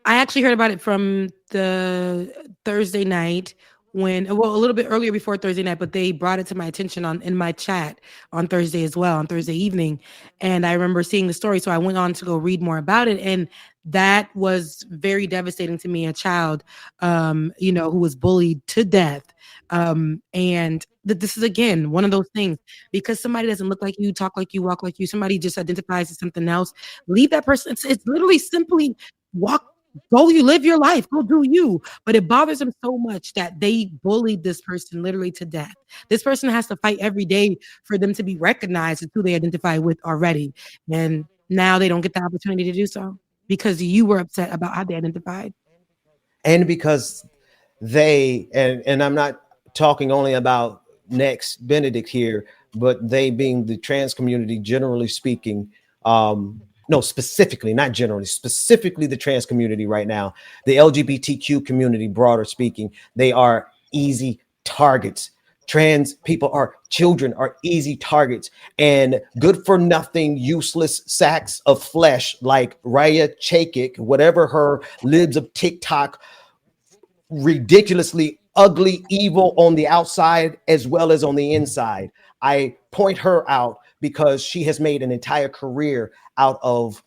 I actually heard about it from the Thursday night when, well, a little bit earlier before Thursday night, but they brought it to my attention in my chat on Thursday as well, on Thursday evening. And I remember seeing the story. So I went on to go read more about it. And that was very devastating to me, a child, who was bullied to death. And this is, again, one of those things, because somebody doesn't look like you, talk like you, walk like you, somebody just identifies as something else, leave that person. It's literally simply go, you live your life, go do you. But it bothers them so much that they bullied this person literally to death. This person has to fight every day for them to be recognized as who they identify with already. And now they don't get the opportunity to do so because you were upset about how they identified. And because they, and I'm not talking only about Next Benedict here, but they being the trans community, generally speaking, no, specifically, not generally, specifically the trans community right now, the LGBTQ community, broader speaking, they are easy targets. Trans people children are easy targets, and good for nothing, useless sacks of flesh like Raya Chakik, whatever her libs of TikTok, ridiculously ugly, evil on the outside as well as on the inside. I point her out because she has made an entire career out of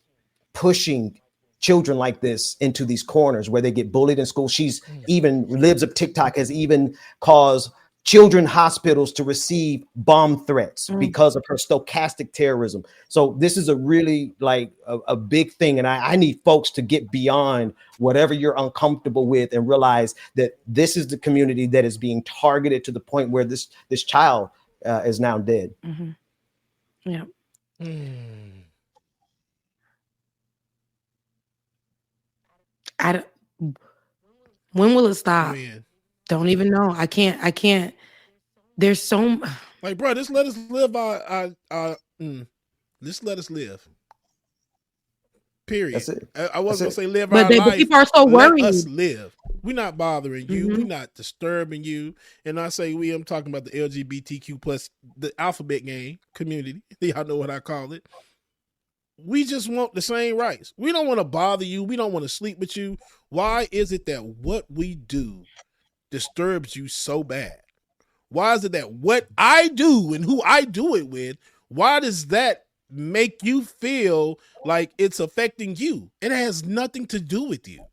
pushing children like this into these corners where they get bullied in school. She's even libs of TikTok has even caused children hospitals to receive bomb threats because of her stochastic terrorism. So this is a really a big thing. And I need folks to get beyond whatever you're uncomfortable with and realize that this is the community that is being targeted to the point where this child is now dead. Mm-hmm. Yeah. When will it stop? Don't even know. I can't. There's so bro, just let us live just let us live. Period. That's it. I wasn't gonna say live but our life. People are so worried. Let us live. We're not bothering you. We're not disturbing you. And I say I'm talking about the LGBTQ plus the alphabet gang community. Y'all know what I call it. We just want the same rights. We don't want to bother you. We don't want to sleep with you. Why is it that what we do disturbs you so bad? Why is it that what I do and who I do it with, why does that make you feel like it's affecting you? It has nothing to do with you.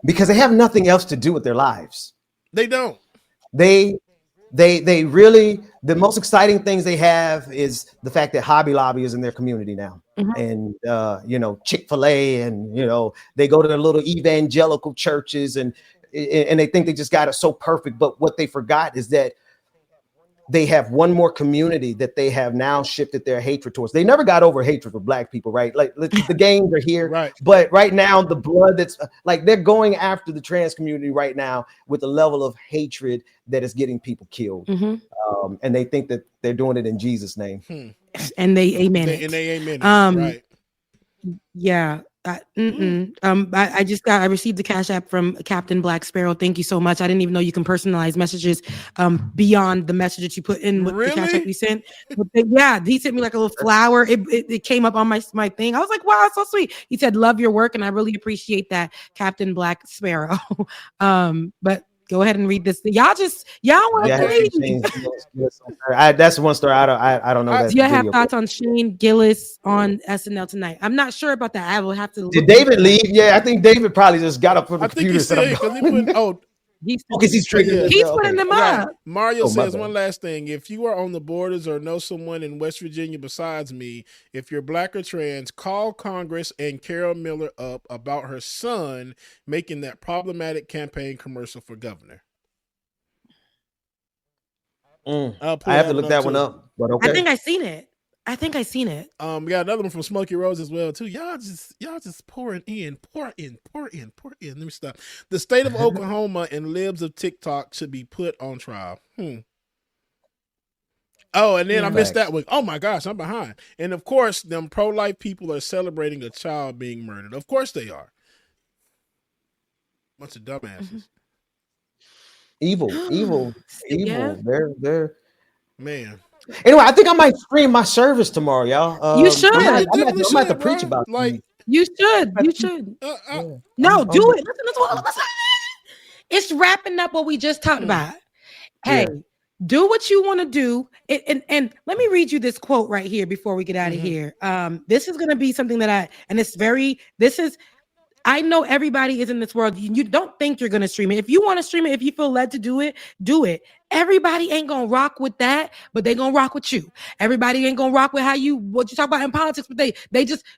Because they have nothing else to do with their lives. They don't. They really, the most exciting things they have is the fact that Hobby Lobby is in their community now. And, Chick-fil-A, and, they go to their little evangelical churches and they think they just got it so perfect. But what they forgot is that they have one more community that they have now shifted their hatred towards. They never got over hatred for Black people, right? Like the gangs are here, right? But right now, the blood that's they're going after the trans community right now with a level of hatred that is getting people killed. And they think that they're doing it in Jesus' name. And they amen it. And they amen it. Right. Yeah. I received the Cash App from Captain Black Sparrow. Thank you so much. I didn't even know you can personalize messages beyond the message that you put in with the Cash App we sent. Yeah, he sent me like a little flower. It came up on my thing. I was like, wow, it's so sweet. He said, love your work, and I really appreciate that, Captain Black Sparrow. But go ahead and read this. Y'all want to leave. That's one story. I don't know. Do you have thoughts on Shane Gillis on SNL tonight? I'm not sure about that. I will have to. Did David leave? Yeah, I think David probably just got up from the computer. Because he's triggered. He's putting them up. Mario says one last thing. If you are on the borders or know someone in West Virginia besides me, if you're Black or trans, call Congress and Carol Miller up about her son making that problematic campaign commercial for governor. I have to look that one up. But okay. I think I seen it. We got another one from Smokey Rose as well too. Y'all just pour in. Let me stop. The state of Oklahoma and libs of TikTok should be put on trial. Oh, and then I missed that week. Oh my gosh, I'm behind. And of course, them pro-life people are celebrating a child being murdered. Of course they are. Bunch of dumbasses. Evil. Yeah. They're man. Anyway, I think I might stream my service tomorrow, y'all. You should. I might have to preach about like you should. You should. No, do it. Listen. It's wrapping up what we just talked about. Hey, do what you want to do. And let me read you this quote right here before we get out of here. This is going to be something that I know everybody is in this world. You don't think you're going to stream it. If you want to stream it, if you feel led to do it, do it. Everybody ain't going to rock with that, but they going to rock with you. Everybody ain't going to rock with what you talk about in politics, but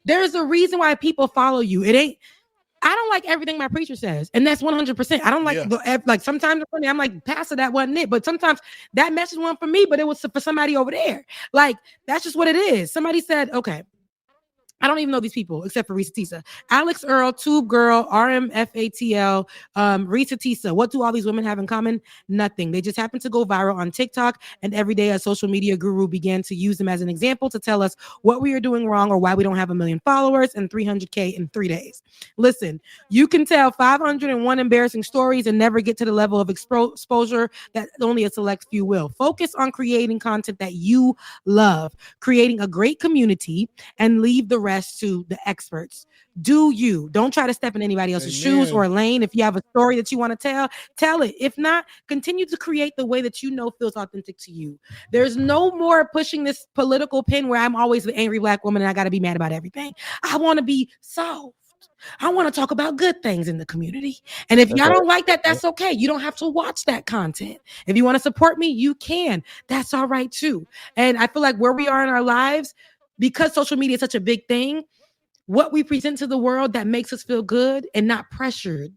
there's a reason why people follow you. I don't like everything my preacher says, and that's 100%. I don't like sometimes I'm like, Pastor, that wasn't it. But sometimes that message wasn't for me, but it was for somebody over there. Like, that's just what it is. Somebody said, okay, I don't even know these people except for Risa Tisa. Alex Earl, Tube Girl, RMFATL, Risa Tisa. What do all these women have in common? Nothing. They just happen to go viral on TikTok, and every day a social media guru began to use them as an example to tell us what we are doing wrong or why we don't have 1 million followers and 300K in 3 days. Listen, you can tell 501 embarrassing stories and never get to the level of exposure that only a select few will. Focus on creating content that you love, creating a great community, and leave the rest to the experts. Do you. Don't try to step in anybody else's shoes or lane. If you have a story that you want to tell it. If not, continue to create the way that you know feels authentic to you. There's no more pushing this political pin where I'm always the angry Black woman and I got to be mad about everything. I want to be soft. I want to talk about good things in the community. And if y'all don't like that, that's okay. You don't have to watch that content. If you want to support me, you can. That's all right too. And I feel like where we are in our lives, because social media is such a big thing, what we present to the world that makes us feel good and not pressured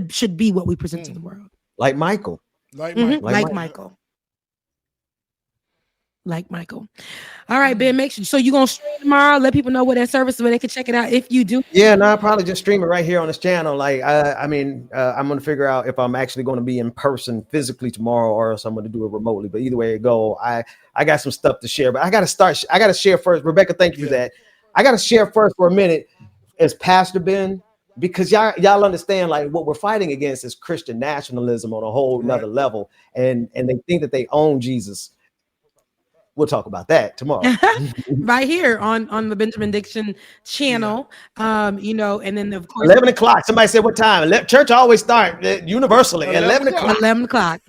should be what we present to the world. Like Michael. Like Michael. All right, Ben, make sure. So you're going to stream tomorrow, let people know what that service is where they can check it out if you do. Yeah, no, I'll probably just stream it right here on this channel. Like, I'm going to figure out if I'm actually going to be in person physically tomorrow or else I'm going to do it remotely. But either way it go, I got some stuff to share. But I got to share first. Rebecca, thank you for that. I got to share first for a minute as Pastor Ben, because y'all understand, like, what we're fighting against is Christian nationalism on a whole nother level. And they think that they own Jesus. We'll talk about that tomorrow. Right here on the Benjamin Dixon channel. And then of course 11 o'clock. Somebody said what time? Church always start universally at 11 o'clock. 11 o'clock.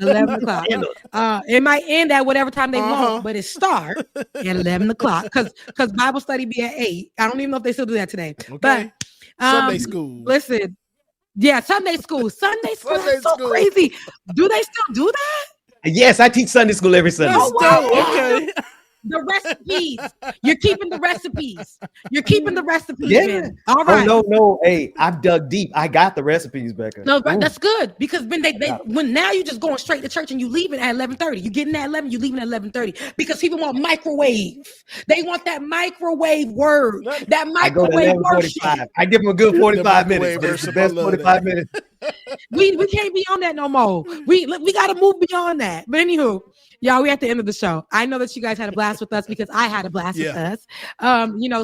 It might end at whatever time they want, but it start at 11 o'clock because Bible study be at 8. I don't even know if they still do that today. Okay. But Sunday school. Listen, Sunday school. Sunday school is so crazy. Do they still do that? Yes, I teach Sunday school every Sunday. Oh, wow. Okay. The recipes. You're keeping the recipes. Yeah. Man. All right. Oh, no. Hey, I've dug deep. I got the recipes, Becca. No, that's good because when now you just going straight to church and you leaving at 11:30. You getting at 11, you leaving at 11:30 because people want microwave. They want that microwave word. That microwave worship. I give them a good 45 minutes. It's the best 45 minutes. We can't be on that no more. We got to move beyond that. But anywho, y'all, we're at the end of the show. I know that you guys had a blast with us because I had a blast with us.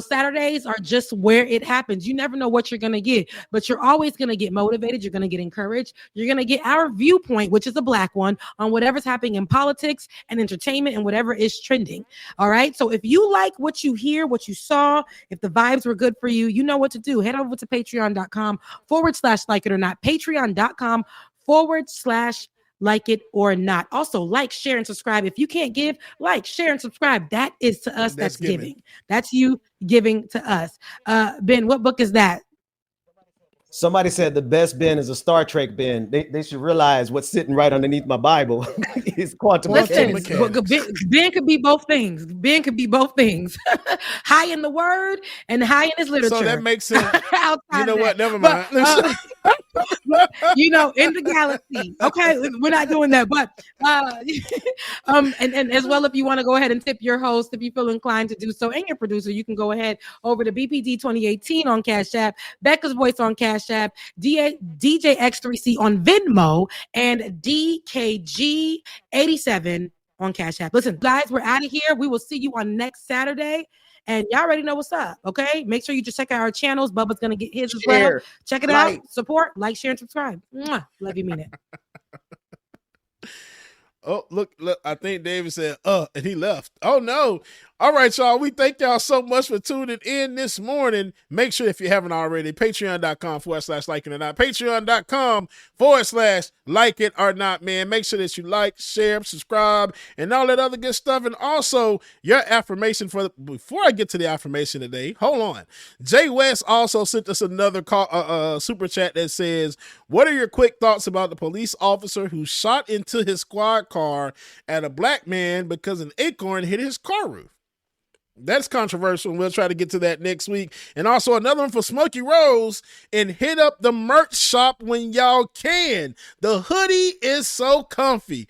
Saturdays are just where it happens. You never know what you're going to get, but you're always going to get motivated. You're going to get encouraged. You're going to get our viewpoint, which is a Black one, on whatever's happening in politics and entertainment and whatever is trending. All right. So if you like what you hear, what you saw, if the vibes were good for you, you know what to do. Head over to patreon.com/like it or not. Patreon.com/like it or not. Also, like, share, and subscribe. If you can't give, like, share, and subscribe. That is to us. That's giving. That's you giving to us. Ben, what book is that? Somebody said the best Ben is a Star Trek Ben. They should realize what's sitting right underneath my Bible is quantum mechanics. Ben could be both things. Ben could be both things. High in the word and high in his literature. So that makes sense. You know what? Never mind. In the galaxy. Okay, we're not doing that. But and as well, if you want to go ahead and tip your host, if you feel inclined to do so, and your producer, you can go ahead over to BPD 2018 on Cash App, Becca's Voice on Cash App, DJ X3C on Venmo, and DKG87 on Cash App. Listen, guys, we're out of here. We will see you on next Saturday. And y'all already know what's up, okay? Make sure you just check out our channels. Bubba's going to get his as well. Check it out. Support, like, share, and subscribe. Mwah. Love you, mean it. Oh, look, I think David said, and he left. Oh, no. All right, y'all. We thank y'all so much for tuning in this morning. Make sure, if you haven't already, patreon.com/like it or not, patreon.com/like it or not, man. Make sure that you like, share, subscribe, and all that other good stuff. And also, your affirmation before I get to the affirmation today, hold on. Jay West also sent us another super chat that says, what are your quick thoughts about the police officer who shot into his squad car at a black man because an acorn hit his car roof? That's controversial, and we'll try to get to that next week. And also another one for Smokey Rose, and hit up the merch shop when y'all can. The hoodie is so comfy.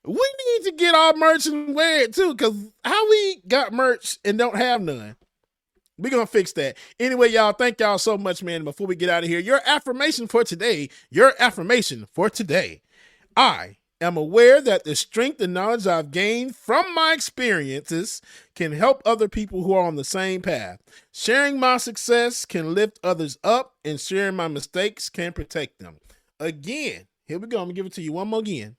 We need to get our merch and wear it too, because how we got merch and don't have none? We're going to fix that. Anyway, y'all, thank y'all so much, man. Before we get out of here, your affirmation for today, I am aware that the strength and knowledge I've gained from my experiences can help other people who are on the same path. Sharing my success can lift others up, and sharing my mistakes can protect them. Again, here we go. I'm going to give it to you one more again.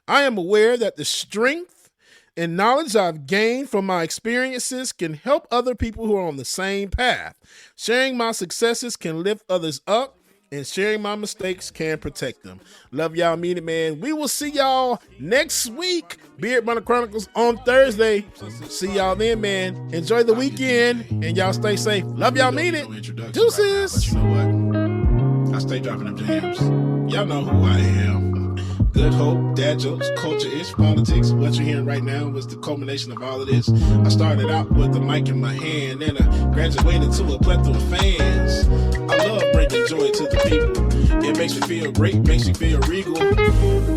I am aware that the strength and knowledge I've gained from my experiences can help other people who are on the same path. Sharing my successes can lift others up, and sharing my mistakes can protect them. Love y'all, mean it, man. We will see y'all next week. Beard Burner Chronicles on Thursday. See y'all then, man. Enjoy the weekend, and y'all stay safe. Love y'all, mean it. Deuces. But you know what? I stay dropping them jams. Y'all know who I am. Good hope, dad jokes, culture-ish, politics. What you're hearing right now was the culmination of all of this. I started out with the mic in my hand, and I graduated to a plethora of fans. I love bringing joy to the people. It makes me feel great, makes me feel regal.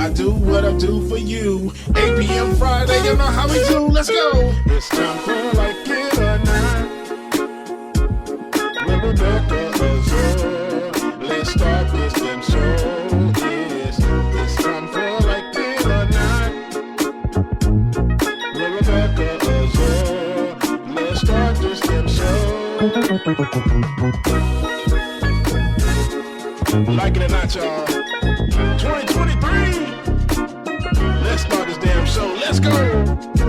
I do what I do for you. 8 p.m. Friday, you know how we do. Let's go. It's time for Like It or Not. With Rebecca Azor. Let's start this damn show. It's time for Like It or Not. With Rebecca Azor. Let's start this damn show. Like it or not, y'all. 2023. Let's start this damn show. Let's go.